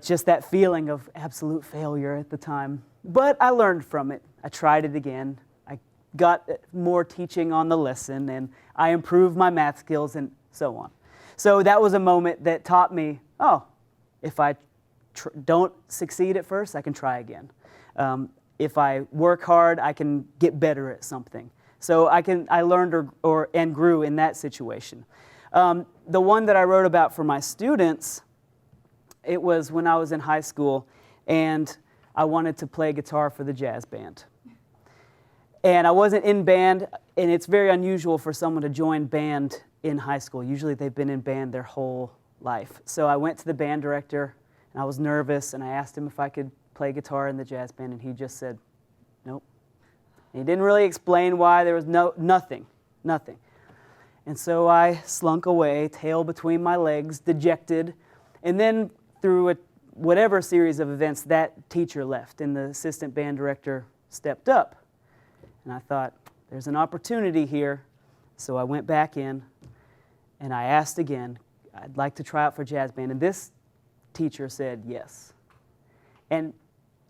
just that feeling of absolute failure at the time. But I learned from it. I tried it again. I got more teaching on the lesson, and I improved my math skills and so on. So that was a moment that taught me, if I don't succeed at first, I can try again. If I work hard, I can get better at something. So I learned and grew in that situation. The one that I wrote about for my students, it was when I was in high school, and I wanted to play guitar for the jazz band. And I wasn't in band, and it's very unusual for someone to join band in high school. Usually they've been in band their whole life. So I went to the band director, and I was nervous, and I asked him if I could play guitar in the jazz band, and he just said, nope. And he didn't really explain why. There was nothing. And so I slunk away, tail between my legs, dejected, and then through whatever series of events, that teacher left, and the assistant band director stepped up. And I thought, there's an opportunity here. So I went back in, and I asked again, I'd like to try out for jazz band. And this teacher said yes. And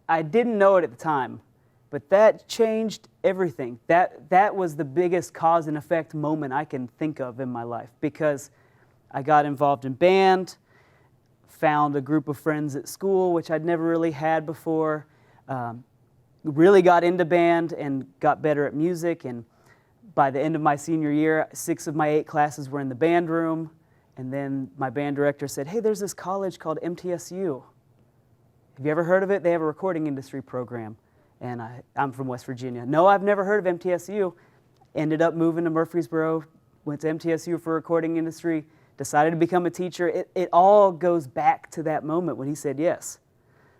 I didn't know it at the time, but that changed everything. That was the biggest cause and effect moment I can think of in my life, because I got involved in band, found a group of friends at school, which I'd never really had before, really got into band and got better at music. And by the end of my senior year, 6 of my 8 classes were in the band room. And then my band director said, hey, there's this college called MTSU. Have you ever heard of it? They have a recording industry program. And I'm from West Virginia. No, I've never heard of MTSU. Ended up moving to Murfreesboro, went to MTSU for recording industry, decided to become a teacher. It all goes back to that moment when he said yes.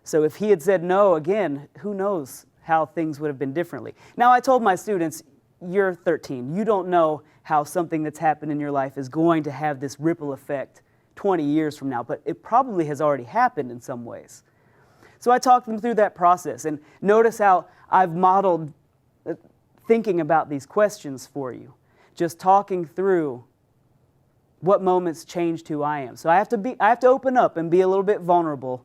So if he had said no again, who knows how things would have been differently. Now, I told my students, you're 13. You don't know how something that's happened in your life is going to have this ripple effect 20 years from now, but it probably has already happened in some ways. So I talked them through that process, and notice how I've modeled thinking about these questions for you, just talking through what moments changed who I am. So I have to open up and be a little bit vulnerable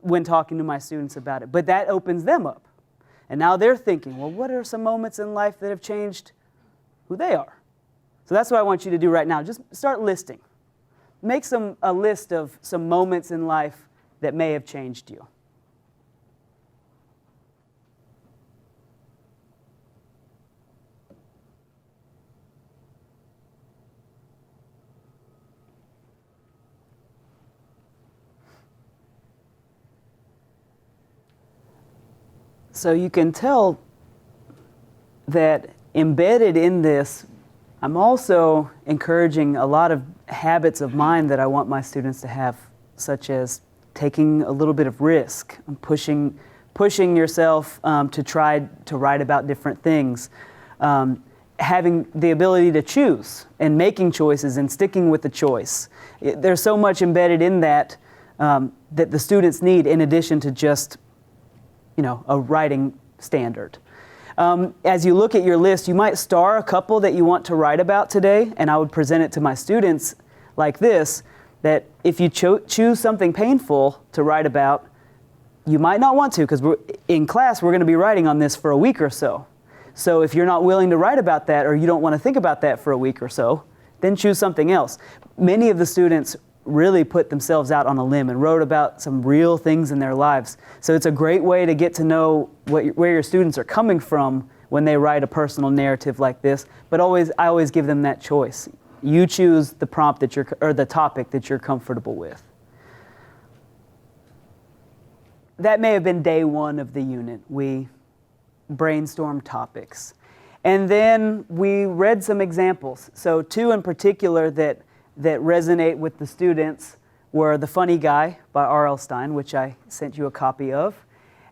when talking to my students about it, but that opens them up. And now they're thinking, well, what are some moments in life that have changed who they are? So that's what I want you to do right now. Just start listing. Make a list of some moments in life that may have changed you. So you can tell that embedded in this, I'm also encouraging a lot of habits of mine that I want my students to have, such as taking a little bit of risk, pushing yourself to try to write about different things, having the ability to choose and making choices and sticking with the choice. There's so much embedded in that that the students need, in addition to just a writing standard. As you look at your list, you might star a couple that you want to write about today, and I would present it to my students like this, that if you choose something painful to write about, you might not want to, because in class we're going to be writing on this for a week or so. So if you're not willing to write about that, or you don't want to think about that for a week or so, then choose something else. Many of the students really put themselves out on a limb and wrote about some real things in their lives. So it's a great way to get to know where your students are coming from when they write a personal narrative like this. But I always give them that choice. You choose the prompt or the topic that you're comfortable with. that may have been day one of the unit. We brainstormed topics. And then we read some examples. So 2 in particular that resonate with the students were The Funny Guy by R.L. Stine, which I sent you a copy of,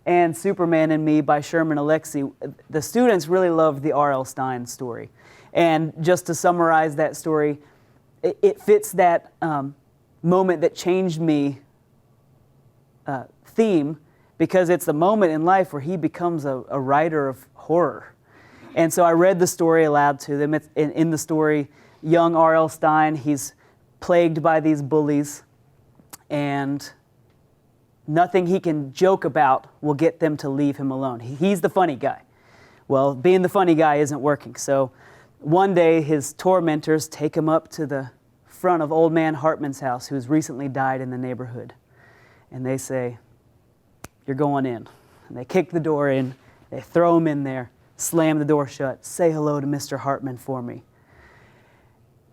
and Superman and Me by Sherman Alexie. The students really loved the R.L. Stine story. And just to summarize that story, it fits that moment that changed me theme, because it's the moment in life where he becomes a writer of horror. And so I read the story aloud to them. It's in the story, young R.L. Stine, he's plagued by these bullies, and nothing he can joke about will get them to leave him alone. He's the funny guy. Well, being the funny guy isn't working. So one day his tormentors take him up to the front of Old Man Hartman's house, who's recently died in the neighborhood. And they say, "You're going in." And they kick the door in, they throw him in there, slam the door shut, "Say hello to Mr. Hartman for me."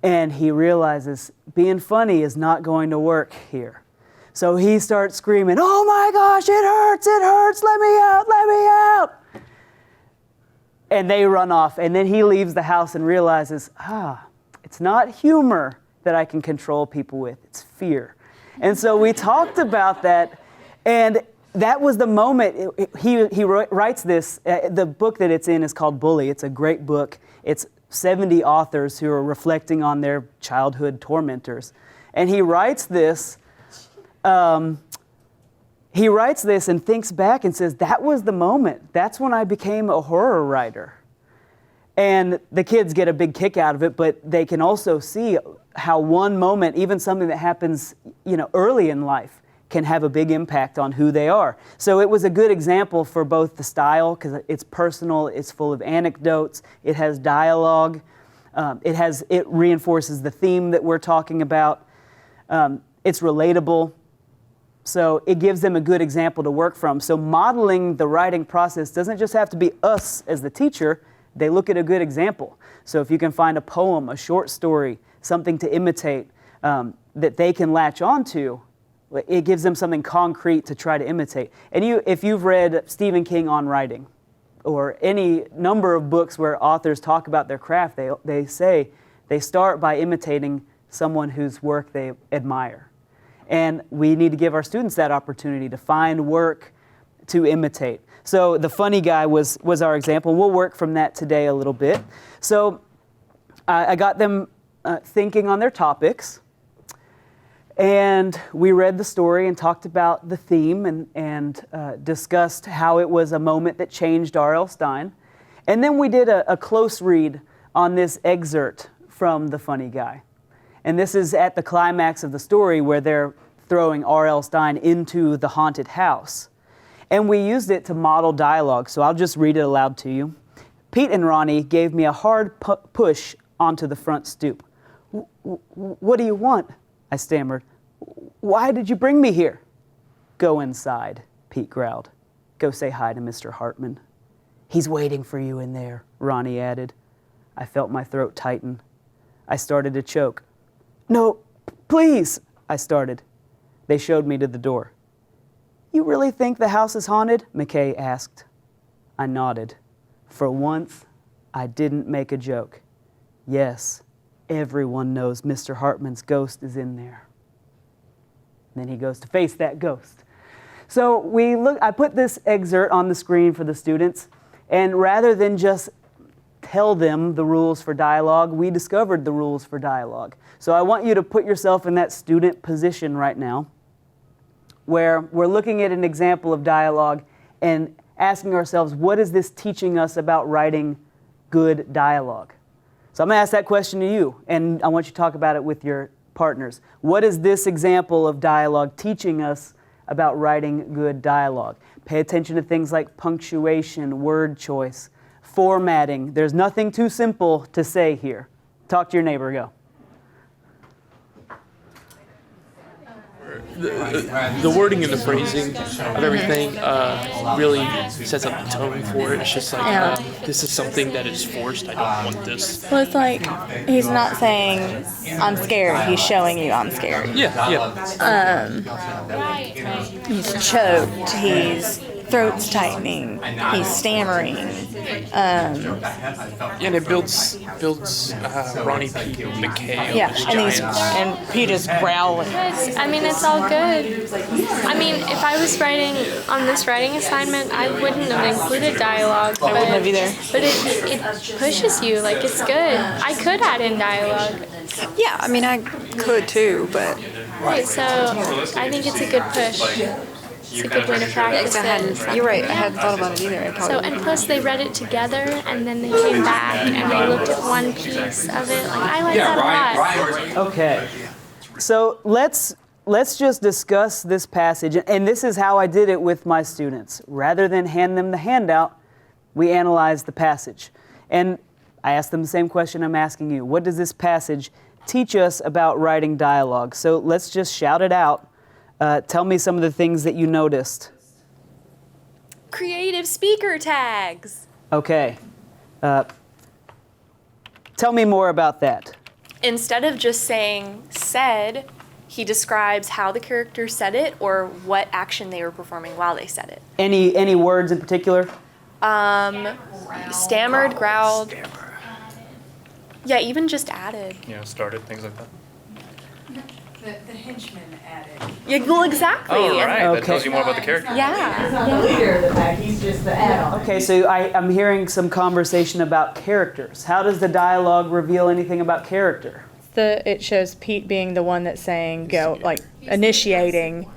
And he realizes being funny is not going to work here. So he starts screaming, "Oh my gosh, it hurts, let me out. And they run off, and then he leaves the house and realizes, it's not humor that I can control people with, it's fear. And so we talked about that, and that was the moment. He writes this. The book that it's in is called Bully. It's a great book. It's 70 authors who are reflecting on their childhood tormentors. And he writes this. He writes this and thinks back and says, that was the moment. That's when I became a horror writer. And the kids get a big kick out of it, but they can also see how one moment, even something that happens, early in life, can have a big impact on who they are. So it was a good example for both the style, because it's personal, it's full of anecdotes, it has dialogue, it reinforces the theme that we're talking about, it's relatable. So it gives them a good example to work from. So modeling the writing process doesn't just have to be us as the teacher, they look at a good example. So if you can find a poem, a short story, something to imitate that they can latch onto, it gives them something concrete to try to imitate. And if you've read Stephen King on writing, or any number of books where authors talk about their craft, they say they start by imitating someone whose work they admire. And we need to give our students that opportunity to find work to imitate. So The Funny Guy was our example. We'll work from that today a little bit. So I got them thinking on their topics. And we read the story and talked about the theme and discussed how it was a moment that changed R.L. Stine. And then we did a close read on this excerpt from The Funny Guy. And this is at the climax of the story where they're throwing R.L. Stine into the haunted house. And we used it to model dialogue, so I'll just read it aloud to you. Pete and Ronnie gave me a hard push onto the front stoop. "What do you want?" I stammered. "Why did you bring me here?" "Go inside," Pete growled. "Go say hi to Mr. Hartman." "He's waiting for you in there," Ronnie added. I felt my throat tighten. I started to choke. "No, please," I started. They showed me to the door. "You really think the house is haunted?" McKay asked. I nodded. For once, I didn't make a joke. Yes, everyone knows Mr. Hartman's ghost is in there. Then he goes to face that ghost. So I put this excerpt on the screen for the students, and rather than just tell them the rules for dialogue, we discovered the rules for dialogue. So I want you to put yourself in that student position right now, where we're looking at an example of dialogue and asking ourselves, what is this teaching us about writing good dialogue? So I'm going to ask that question to you, and I want you to talk about it with your partners. What is this example of dialogue teaching us about writing good dialogue? Pay attention to things like punctuation, word choice, formatting. There's nothing too simple to say here. Talk to your neighbor, go. the wording and the phrasing of everything really sets up the tone for it. It's just like, this is something that is forced. I don't want this. Well, it's like he's not saying I'm scared. He's showing you I'm scared. Yeah. He's choked. His throat's tightening. He's stammering. And it builds Ronnie P. McKay. Yeah, and Pete is growling. I mean, it's all good. I mean, if I was writing on this writing assignment, I wouldn't have included dialogue. I wouldn't have either. But it pushes you. Like, it's good. I could add in dialogue. Yeah, I mean, I could too, but... Right, so I think it's a good push. It's a good way to practice it. You're right, I hadn't thought about it either. So, and plus they read it together, and then they came back and they looked at one piece of it. Like, I like that a lot. Okay, so let's just discuss this passage, and this is how I did it with my students. Rather than hand them the handout, we analyzed the passage. And I asked them the same question I'm asking you. What does this passage teach us about writing dialogue? So let's just shout it out. Tell me some of the things that you noticed. Creative speaker tags. Okay. Tell me more about that. Instead of just saying said, he describes how the character said it or what action they were performing while they said it. Any words in particular? Stammered, growled. Yeah, even just added. Started, things like that. The henchman added. Yeah, well, exactly. Oh, right. Okay. That tells you more about the character. Yeah. He's not the leader of the pack, he's just the add-on. Okay, so I'm hearing some conversation about characters. How does the dialogue reveal anything about character? It shows Pete being the one that's saying go, like initiating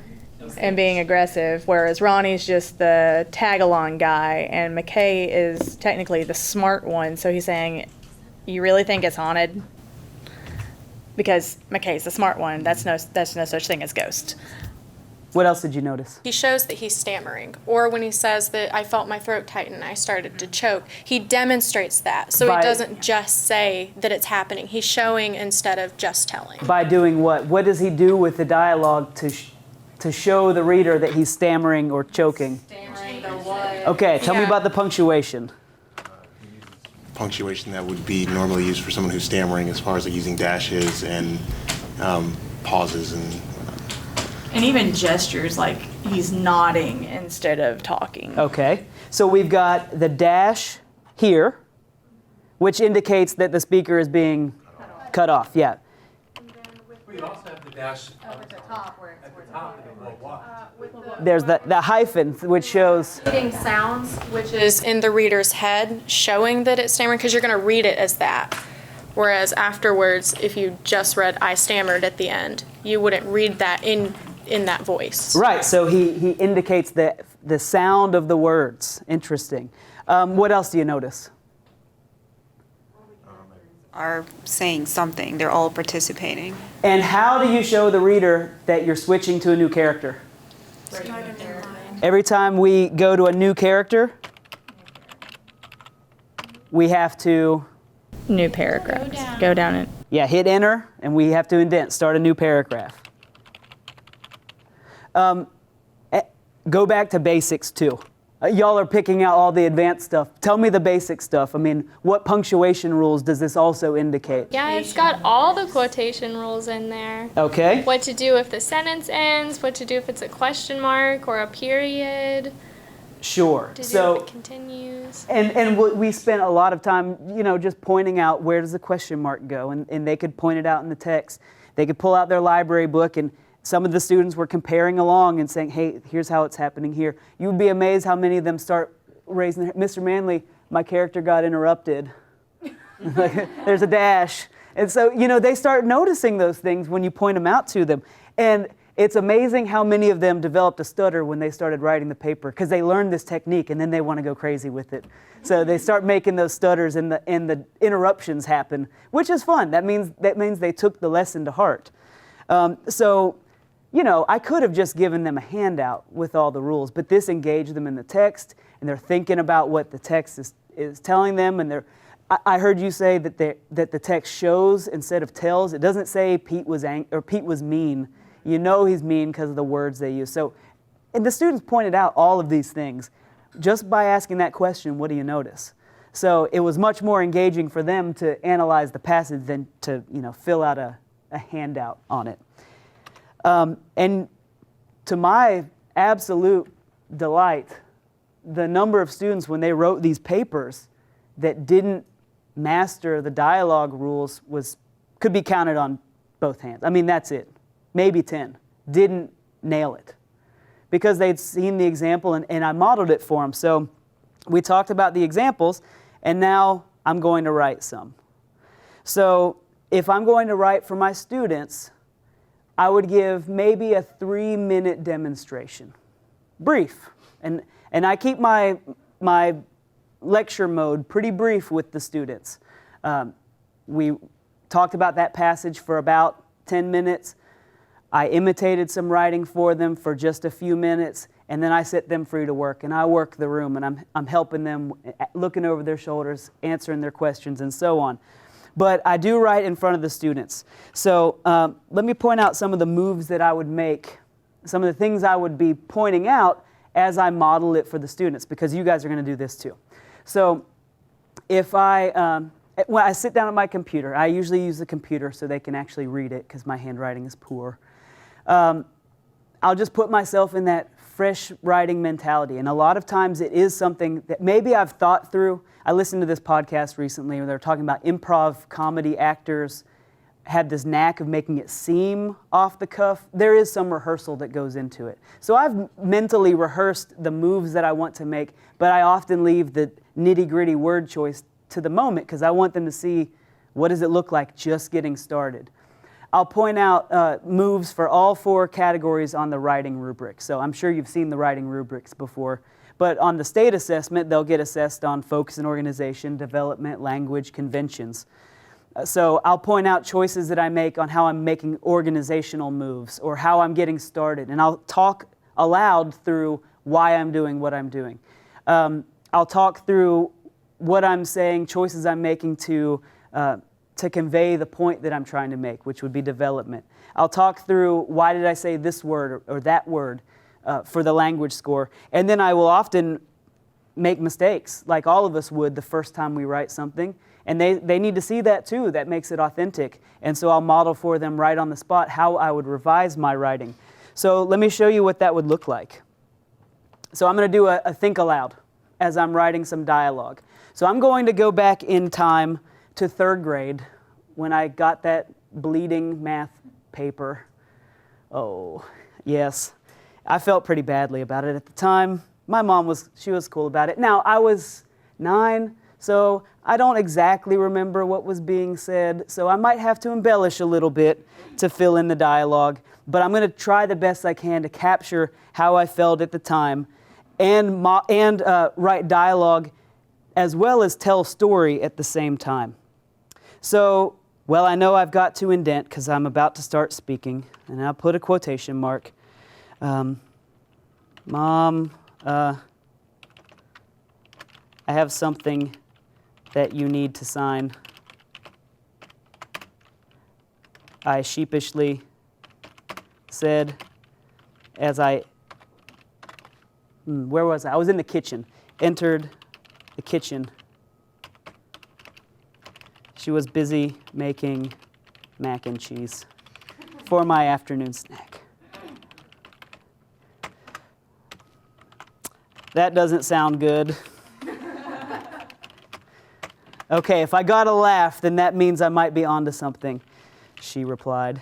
and being aggressive, whereas Ronnie's just the tag-along guy, and McKay is technically the smart one, so he's saying, you really think it's haunted? Because McKay's the smart one. That's no such thing as ghost. What else did you notice? He shows that he's stammering. Or when he says that I felt my throat tighten, I started to choke. He demonstrates that. So he doesn't just say that it's happening. He's showing instead of just telling. By doing what? What does he do with the dialogue to show the reader that he's stammering or choking? Stammering the what? Okay, tell me about the punctuation. Punctuation that would be normally used for someone who's stammering, as far as like using dashes and pauses and whatnot. And even gestures, like he's nodding instead of talking. Okay, so we've got the dash here, which indicates that the speaker is being cut off. Yeah. We also have the dash at the top where it's There's the hyphen, which shows Reading sounds, which is in the reader's head, showing that it's stammering, because you're going to read it as that. Whereas afterwards, if you just read I stammered at the end, you wouldn't read that in that voice. Right, so he indicates the sound of the words. Interesting. What else do you notice? Are saying something. They're all participating. And how do you show the reader that you're switching to a new character? Every time we go to a new character, we have to... New paragraph. Go down it. Yeah, hit enter, and we have to indent, start a new paragraph. Go back to basics too. Y'all are picking out all the advanced stuff. Tell me the basic stuff. I mean, what punctuation rules does this also indicate? Yeah, it's got all the quotation rules in there. Okay. What to do if the sentence ends, what to do if it's a question mark or a period. Sure. To do so if it continues. And we spent a lot of time, just pointing out where does the question mark go, and they could point it out in the text. They could pull out their library book, and some of the students were comparing along and saying, hey, here's how it's happening here. You would be amazed how many of them start raising their hand. Mr. Manley, my character got interrupted. There's a dash. And so, they start noticing those things when you point them out to them. And it's amazing how many of them developed a stutter when they started writing the paper, because they learned this technique and then they want to go crazy with it. So they start making those stutters and the interruptions happen, which is fun. That means they took the lesson to heart. I could have just given them a handout with all the rules, but this engaged them in the text, and they're thinking about what the text is telling them. And I heard you say that the text shows instead of tells. It doesn't say Pete was mean. You know he's mean because of the words they use. So, and the students pointed out all of these things just by asking that question, what do you notice? So it was much more engaging for them to analyze the passage than to fill out a handout on it. And to my absolute delight, the number of students when they wrote these papers that didn't master the dialogue rules could be counted on both hands. I mean, that's it. Maybe 10. Didn't nail it. Because they'd seen the example and I modeled it for them. So we talked about the examples, and now I'm going to write some. So if I'm going to write for my students, I would give maybe a 3-minute demonstration. Brief. And I keep my lecture mode pretty brief with the students. We talked about that passage for about 10 minutes. I imitated some writing for them for just a few minutes, and then I set them free to work, and I work the room, and I'm helping them, looking over their shoulders, answering their questions, and so on. But I do write in front of the students. So let me point out some of the moves that I would make, some of the things I would be pointing out as I model it for the students, because you guys are going to do this too. So if when I sit down at my computer, I usually use the computer so they can actually read it because my handwriting is poor. I'll just put myself in that fresh writing mentality. And a lot of times it is something that maybe I've thought through. I listened to this podcast recently where they were talking about improv comedy actors had this knack of making it seem off the cuff. There is some rehearsal that goes into it. So I've mentally rehearsed the moves that I want to make, but I often leave the nitty-gritty word choice to the moment because I want them to see what does it look like just getting started. I'll point out moves for all 4 categories on the writing rubric. So I'm sure you've seen the writing rubrics before. But on the state assessment, they'll get assessed on focus and organization, development, language, conventions. So I'll point out choices that I make on how I'm making organizational moves or how I'm getting started. And I'll talk aloud through why I'm doing what I'm doing. I'll talk through what I'm saying, choices I'm making to convey the point that I'm trying to make, which would be development. I'll talk through why did I say this word or that word for the language score. And then I will often make mistakes, like all of us would the first time we write something. And they need to see that too. That makes it authentic. And so I'll model for them right on the spot how I would revise my writing. So let me show you what that would look like. So I'm going to do a think aloud as I'm writing some dialogue. So I'm going to go back in time to 3rd grade when I got that bleeding math paper. Oh, yes. I felt pretty badly about it at the time. My mom was cool about it. Now, I was 9, so I don't exactly remember what was being said, so I might have to embellish a little bit to fill in the dialogue, but I'm going to try the best I can to capture how I felt at the time and write dialogue as well as tell story at the same time. So, well, I know I've got to indent because I'm about to start speaking, and I'll put a quotation mark. Mom, I have something that you need to sign. I sheepishly said as where was I? I was in the kitchen. Entered the kitchen. She was busy making mac and cheese for my afternoon snack. That doesn't sound good. Okay, if I got a laugh, then that means I might be onto something, she replied.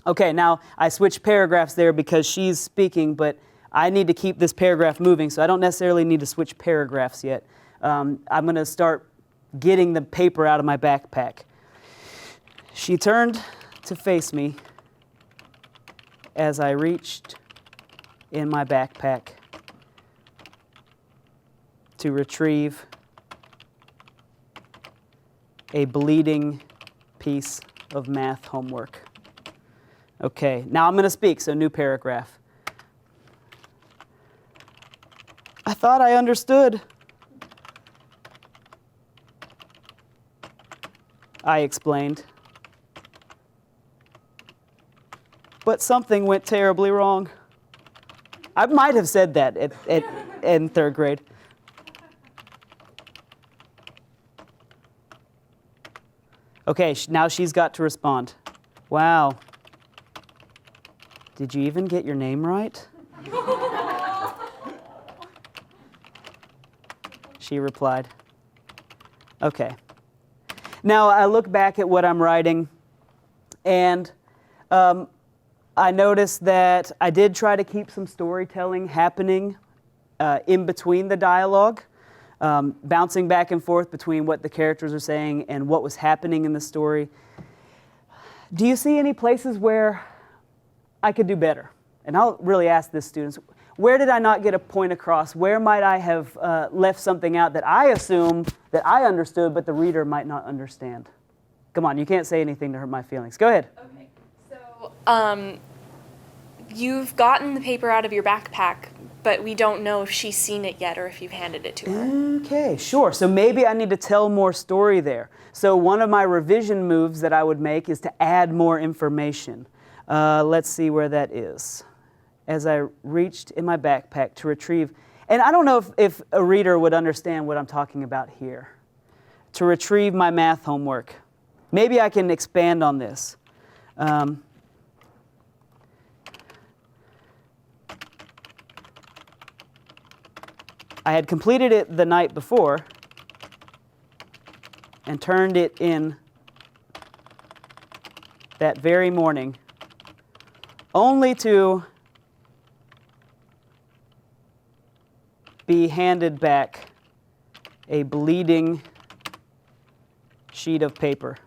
Okay, now I switched paragraphs there because she's speaking, but I need to keep this paragraph moving, so I don't necessarily need to switch paragraphs yet. I'm going to start getting the paper out of my backpack. She turned to face me as I reached in my backpack to retrieve a bleeding piece of math homework. Okay, now I'm going to speak, so new paragraph. I thought I understood. I explained. but something went terribly wrong. I might have said that in 3rd grade. Okay, now she's got to respond. Wow. Did you even get your name right? She replied. Okay. Now I look back at what I'm writing, and I noticed that I did try to keep some storytelling happening in between the dialogue, bouncing back and forth between what the characters are saying and what was happening in the story. Do you see any places where I could do better? And I'll really ask this, students. Where did I not get a point across? Where might I have left something out that I assume that I understood, but the reader might not understand? Come on, you can't say anything to hurt my feelings. Go ahead. Okay, so you've gotten the paper out of your backpack, but we don't know if she's seen it yet or if you've handed it to her. Okay, sure. So maybe I need to tell more story there. So one of my revision moves that I would make is to add more information. Let's see where that is. As I reached in my backpack to retrieve, and I don't know if a reader would understand what I'm talking about here, to retrieve my math homework. Maybe I can expand on this. I had completed it the night before and turned it in that very morning, only to be handed back a bleeding sheet of paper.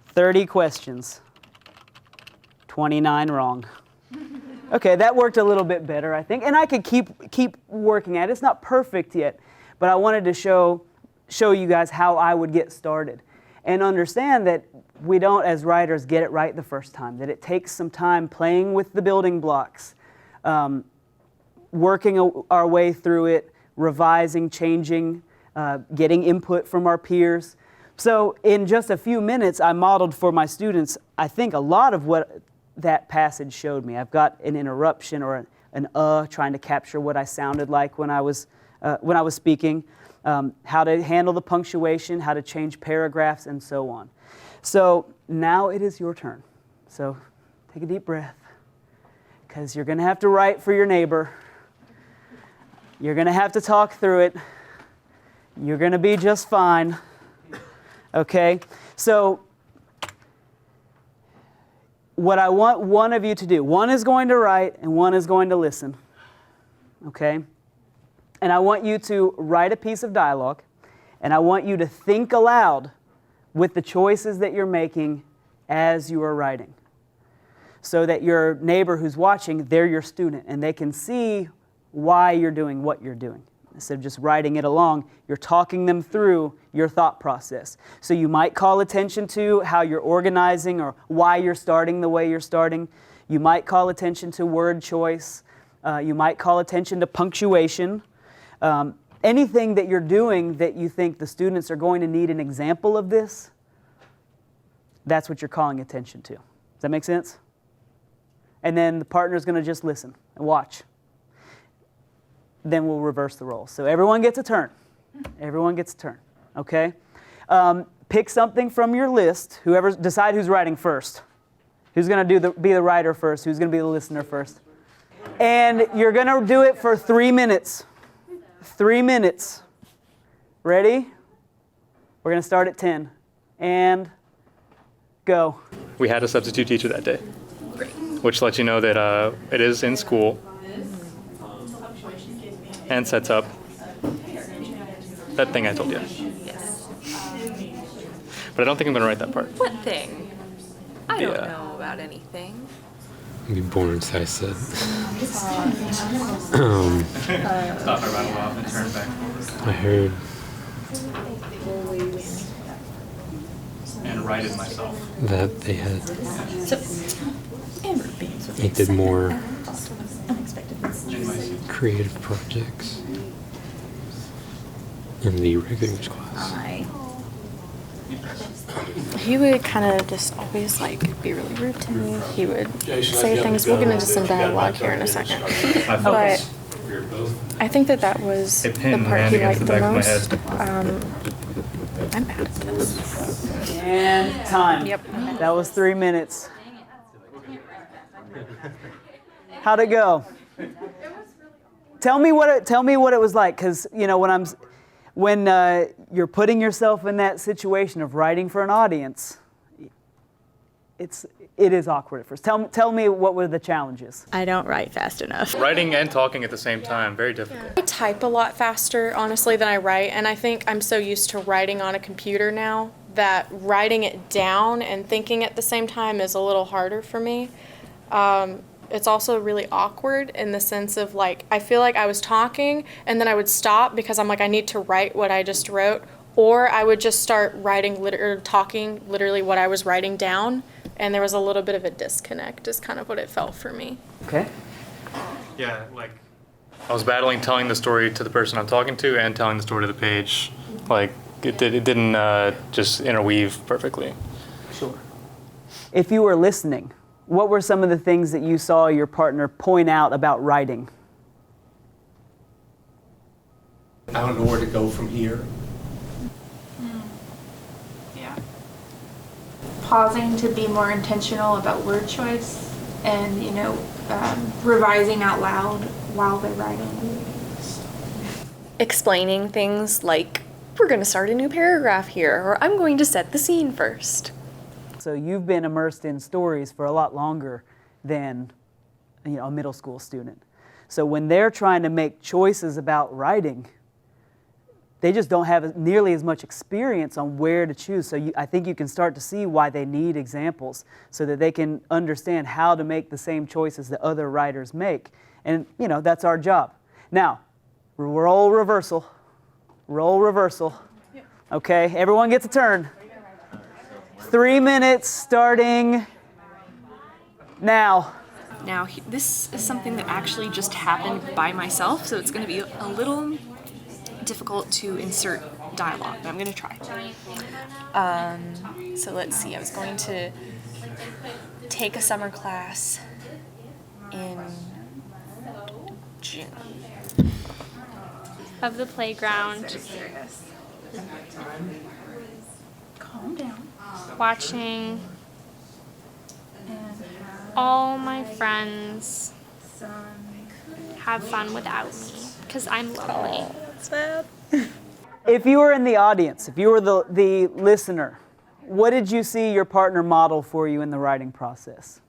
30 questions, 29 wrong. Okay, that worked a little bit better, I think. And I could keep working at it. It's not perfect yet, but I wanted to show you guys how I would get started. And understand that we don't, as writers, get it right the first time, that it takes some time playing with the building blocks, working our way through it, revising, changing, getting input from our peers. So in just a few minutes, I modeled for my students, I think, a lot of what that passage showed me. I've got an interruption or an trying to capture what I sounded like when I was speaking, how to handle the punctuation, how to change paragraphs, and so on. So now it is your turn. So take a deep breath, because you're going to have to write for your neighbor. You're going to have to talk through it. You're going to be just fine. Okay? So what I want one of you to do, one is going to write and one is going to listen. Okay? And I want you to write a piece of dialogue, and I want you to think aloud with the choices that you're making as you are writing, so that your neighbor who's watching, they're your student, and they can see why you're doing what you're doing. Instead of just writing it along, you're talking them through your thought process. So you might call attention to how you're organizing or why you're starting the way you're starting. You might call attention to word choice. You might call attention to punctuation. Anything that you're doing that you think the students are going to need an example of this, that's what you're calling attention to. Does that make sense? And then the partner's going to just listen and watch. Then we'll reverse the roles. So everyone gets a turn. Everyone gets a turn, okay? Pick something from your list. Decide who's writing first. Who's going to be the writer first? Who's going to be the listener first? And you're going to do it for 3 minutes. 3 minutes. Ready? We're going to start at 10. And go. We had a substitute teacher that day, which lets you know that it is in school and sets up that thing I told you. Yes. But I don't think I'm going to write that part. What thing? I don't know about anything. Be born inside, I said. I heard. And righted myself. That they did more creative projects in the regular English class. He would kind of just always like be really rude to me. He would say things. We'll get into some dialogue here in a second. But I think that was the part he liked the most. I'm bad at this. And time. Yep. That was 3 minutes. How'd it go? Tell me what it was like, because you know when you're putting yourself in that situation of writing for an audience, it is awkward at first. Tell me what were the challenges. I don't write fast enough. Writing and talking at the same time, very difficult. I type a lot faster, honestly, than I write, and I think I'm so used to writing on a computer now that writing it down and thinking at the same time is a little harder for me. It's also really awkward in the sense of like, I feel like I was talking and then I would stop because I'm like, I need to write what I just wrote, or I would just start writing or talking literally what I was writing down, and there was a little bit of a disconnect is kind of what it felt for me. Okay. Yeah, like I was battling telling the story to the person I'm talking to and telling the story to the page. Like it didn't just interweave perfectly. Sure. If you were listening, what were some of the things that you saw your partner point out about writing? I don't know where to go from here. Yeah. Pausing to be more intentional about word choice and, revising out loud while they're writing. Explaining things like, we're going to start a new paragraph here, or I'm going to set the scene first. So you've been immersed in stories for a lot longer than a middle school student. So when they're trying to make choices about writing, they just don't have nearly as much experience on where to choose. So I think you can start to see why they need examples so that they can understand how to make the same choices that other writers make. And that's our job. Now, role reversal. Role reversal. Okay, everyone gets a turn. 3 minutes starting now. Now, this is something that actually just happened by myself, so it's going to be a little difficult to insert dialogue, but I'm going to try. So let's see, I was going to take a summer class in June. Of the playground. Calm down. Watching all my friends have fun without me because I'm lonely. Sad. If you were in the audience, if you were the listener, what did you see your partner model for you in the writing process?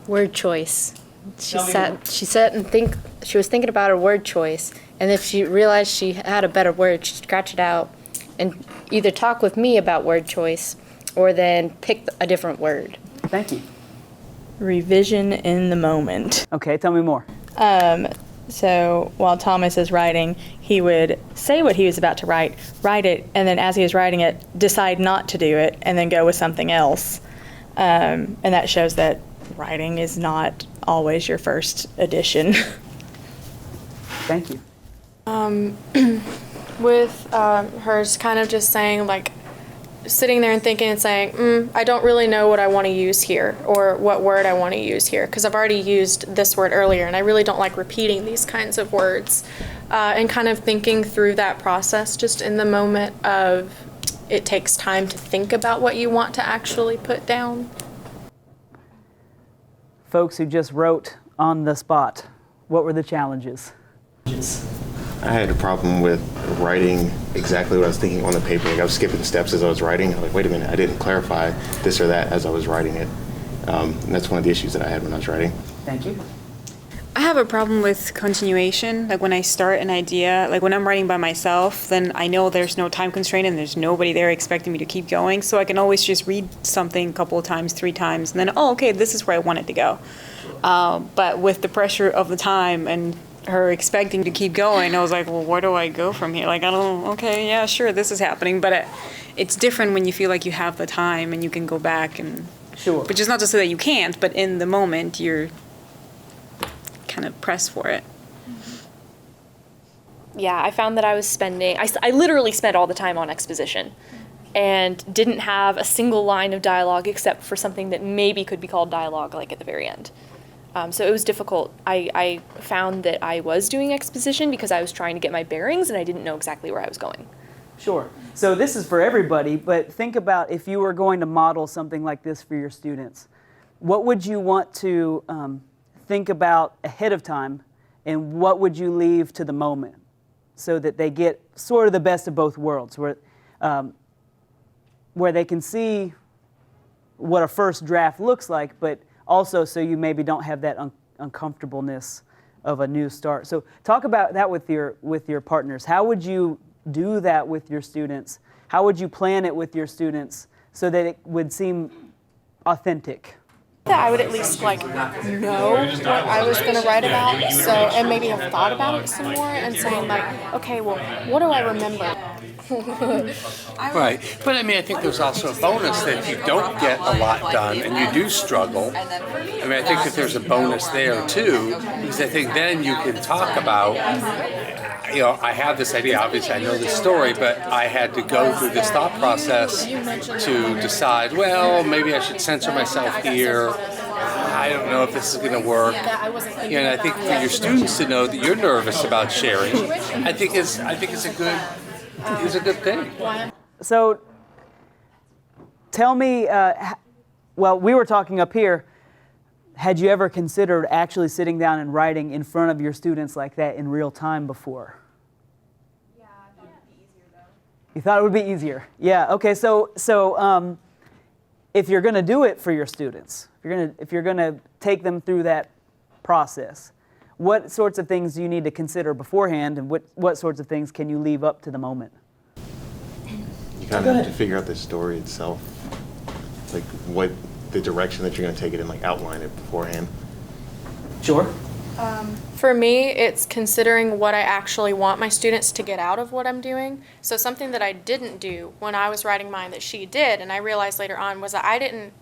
Word choice. She sat and she was thinking about her word choice, and if she realized she had a better word, she'd scratch it out and either talk with me about word choice or then pick a different word. Thank you. Revision in the moment. Okay, tell me more. So while Thomas is writing, he would say what he was about to write it, and then as he was writing it, decide not to do it, and then go with something else. And that shows that writing is not always your first edition. Thank you. With hers kind of just saying, like, sitting there and thinking and saying, I don't really know what I want to use here or what word I want to use here because I've already used this word earlier and I really don't like repeating these kinds of words. And kind of thinking through that process just in the moment of it takes time to think about what you want to actually put down. Folks who just wrote on the spot, what were the challenges? I had a problem with writing exactly what I was thinking on the paper. Like I was skipping steps as I was writing. I was like, wait a minute, I didn't clarify this or that as I was writing it. And that's one of the issues that I had when I was writing. Thank you. I have a problem with continuation. Like when I start an idea, like when I'm writing by myself, then I know there's no time constraint and there's nobody there expecting me to keep going. So I can always just read something a couple of times, 3 times, and then, oh, okay, this is where I want it to go. But with the pressure of the time and her expecting to keep going, I was like, well, where do I go from here? Like, I don't, okay, yeah, sure, this is happening. But it's different when you feel like you have the time and you can go back and... Sure. Which is not to say that you can't, but in the moment, you're kind of pressed for it. Yeah, I found that I was I literally spent all the time on exposition. and didn't have a single line of dialogue except for something that maybe could be called dialogue, like at the very end. So it was difficult. I found that I was doing exposition because I was trying to get my bearings and I didn't know exactly where I was going. Sure. So this is for everybody, but think about if you were going to model something like this for your students. What would you want to think about ahead of time, and what would you leave to the moment so that they get sort of the best of both worlds, where they can see what a first draft looks like, but also so you maybe don't have that uncomfortableness of a new start. So talk about that with your partners. How would you do that with your students? How would you plan it with your students so that it would seem authentic? I would at least know what I was going to write about, and maybe have thought about it some more and saying okay, well, what do I remember? Right, but I mean, I think there's also a bonus that if you don't get a lot done and you do struggle, I mean, I think that there's a bonus there too, because I think then you can talk about, I have this idea, obviously I know this story, but I had to go through this thought process to decide, well, maybe I should censor myself here. I don't know if this is going to work. And I think for your students to know that you're nervous about sharing, I think it's a good thing. So tell me, well, we were talking up here. Had you ever considered actually sitting down and writing in front of your students like that in real time before? Yeah, I thought it would be easier though. You thought it would be easier? Yeah. Okay. So if you're going to do it for your students, if you're going to take them through that process, what sorts of things do you need to consider beforehand, and what sorts of things can you leave up to the moment? You kind of have to figure out the story itself, like what the direction that you're going to take it in, like outline it beforehand. Sure. For me, it's considering what I actually want my students to get out of what I'm doing. So something that I didn't do when I was writing mine that she did, and I realized later on, was that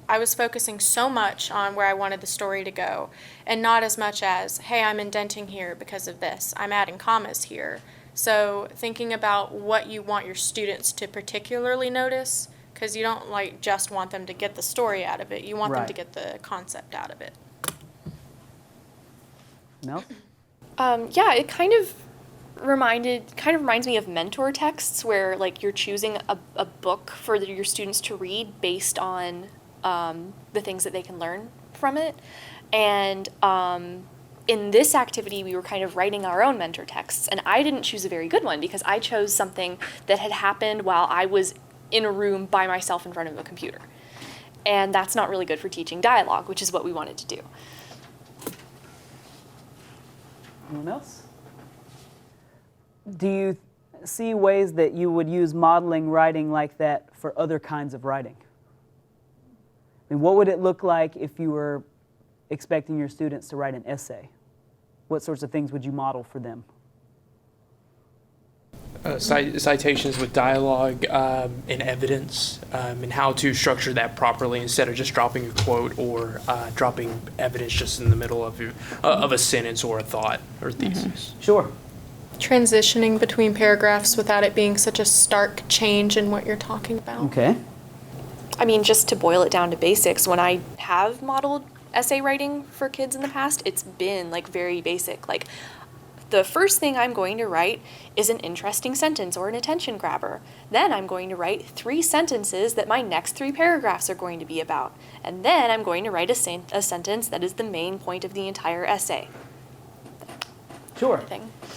I was focusing so much on where I wanted the story to go, and not as much as, hey, I'm indenting here because of this, I'm adding commas here. So thinking about what you want your students to particularly notice, because you don't just want them to get the story out of it, you want them to get the concept out of it. No? Yeah, it kind of reminds me of mentor texts where you're choosing a book for your students to read based on the things that they can learn from it. And in this activity, we were kind of writing our own mentor texts, and I didn't choose a very good one because I chose something that had happened while I was in a room by myself in front of a computer. And that's not really good for teaching dialogue, which is what we wanted to do. Anyone else? Do you see ways that you would use modeling writing like that for other kinds of writing? I mean, what would it look like if you were expecting your students to write an essay? What sorts of things would you model for them? Citations with dialogue and evidence, and how to structure that properly instead of just dropping a quote or dropping evidence just in the middle of a sentence or a thought or thesis. Mm-hmm. Sure. Transitioning between paragraphs without it being such a stark change in what you're talking about. Okay. I mean, just to boil it down to basics, when I have modeled essay writing for kids in the past, it's been very basic. The first thing I'm going to write is an interesting sentence or an attention grabber. Then I'm going to write 3 sentences that my next 3 paragraphs are going to be about. And then I'm going to write a sentence that is the main point of the entire essay. Sure.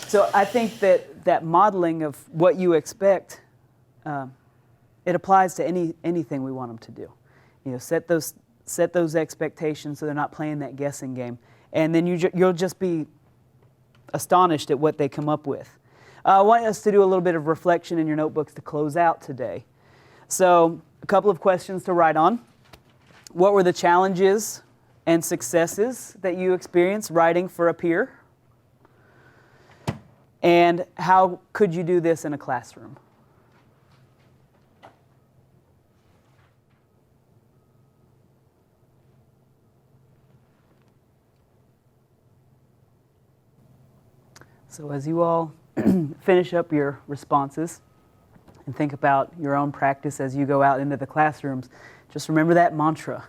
So I think that modeling of what you expect, it applies to anything we want them to do. Set those expectations so they're not playing that guessing game. And then you'll just be astonished at what they come up with. I want us to do a little bit of reflection in your notebooks to close out today. So a couple of questions to write on. What were the challenges and successes that you experienced writing for a peer? And how could you do this in a classroom? So as you all finish up your responses, and think about your own practice as you go out into the classrooms, just remember that mantra,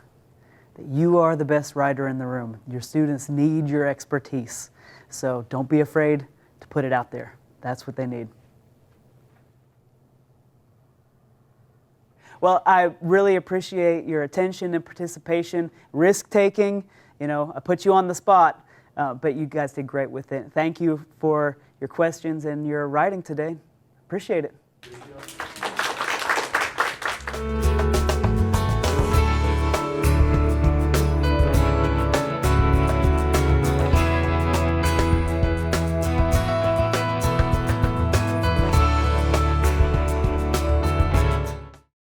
that you are the best writer in the room. Your students need your expertise. So don't be afraid to put it out there. That's what they need. Well, I really appreciate your attention and participation, risk-taking. You know, I put you on the spot, but you guys did great with it. Thank you for your questions and your writing today. Appreciate it.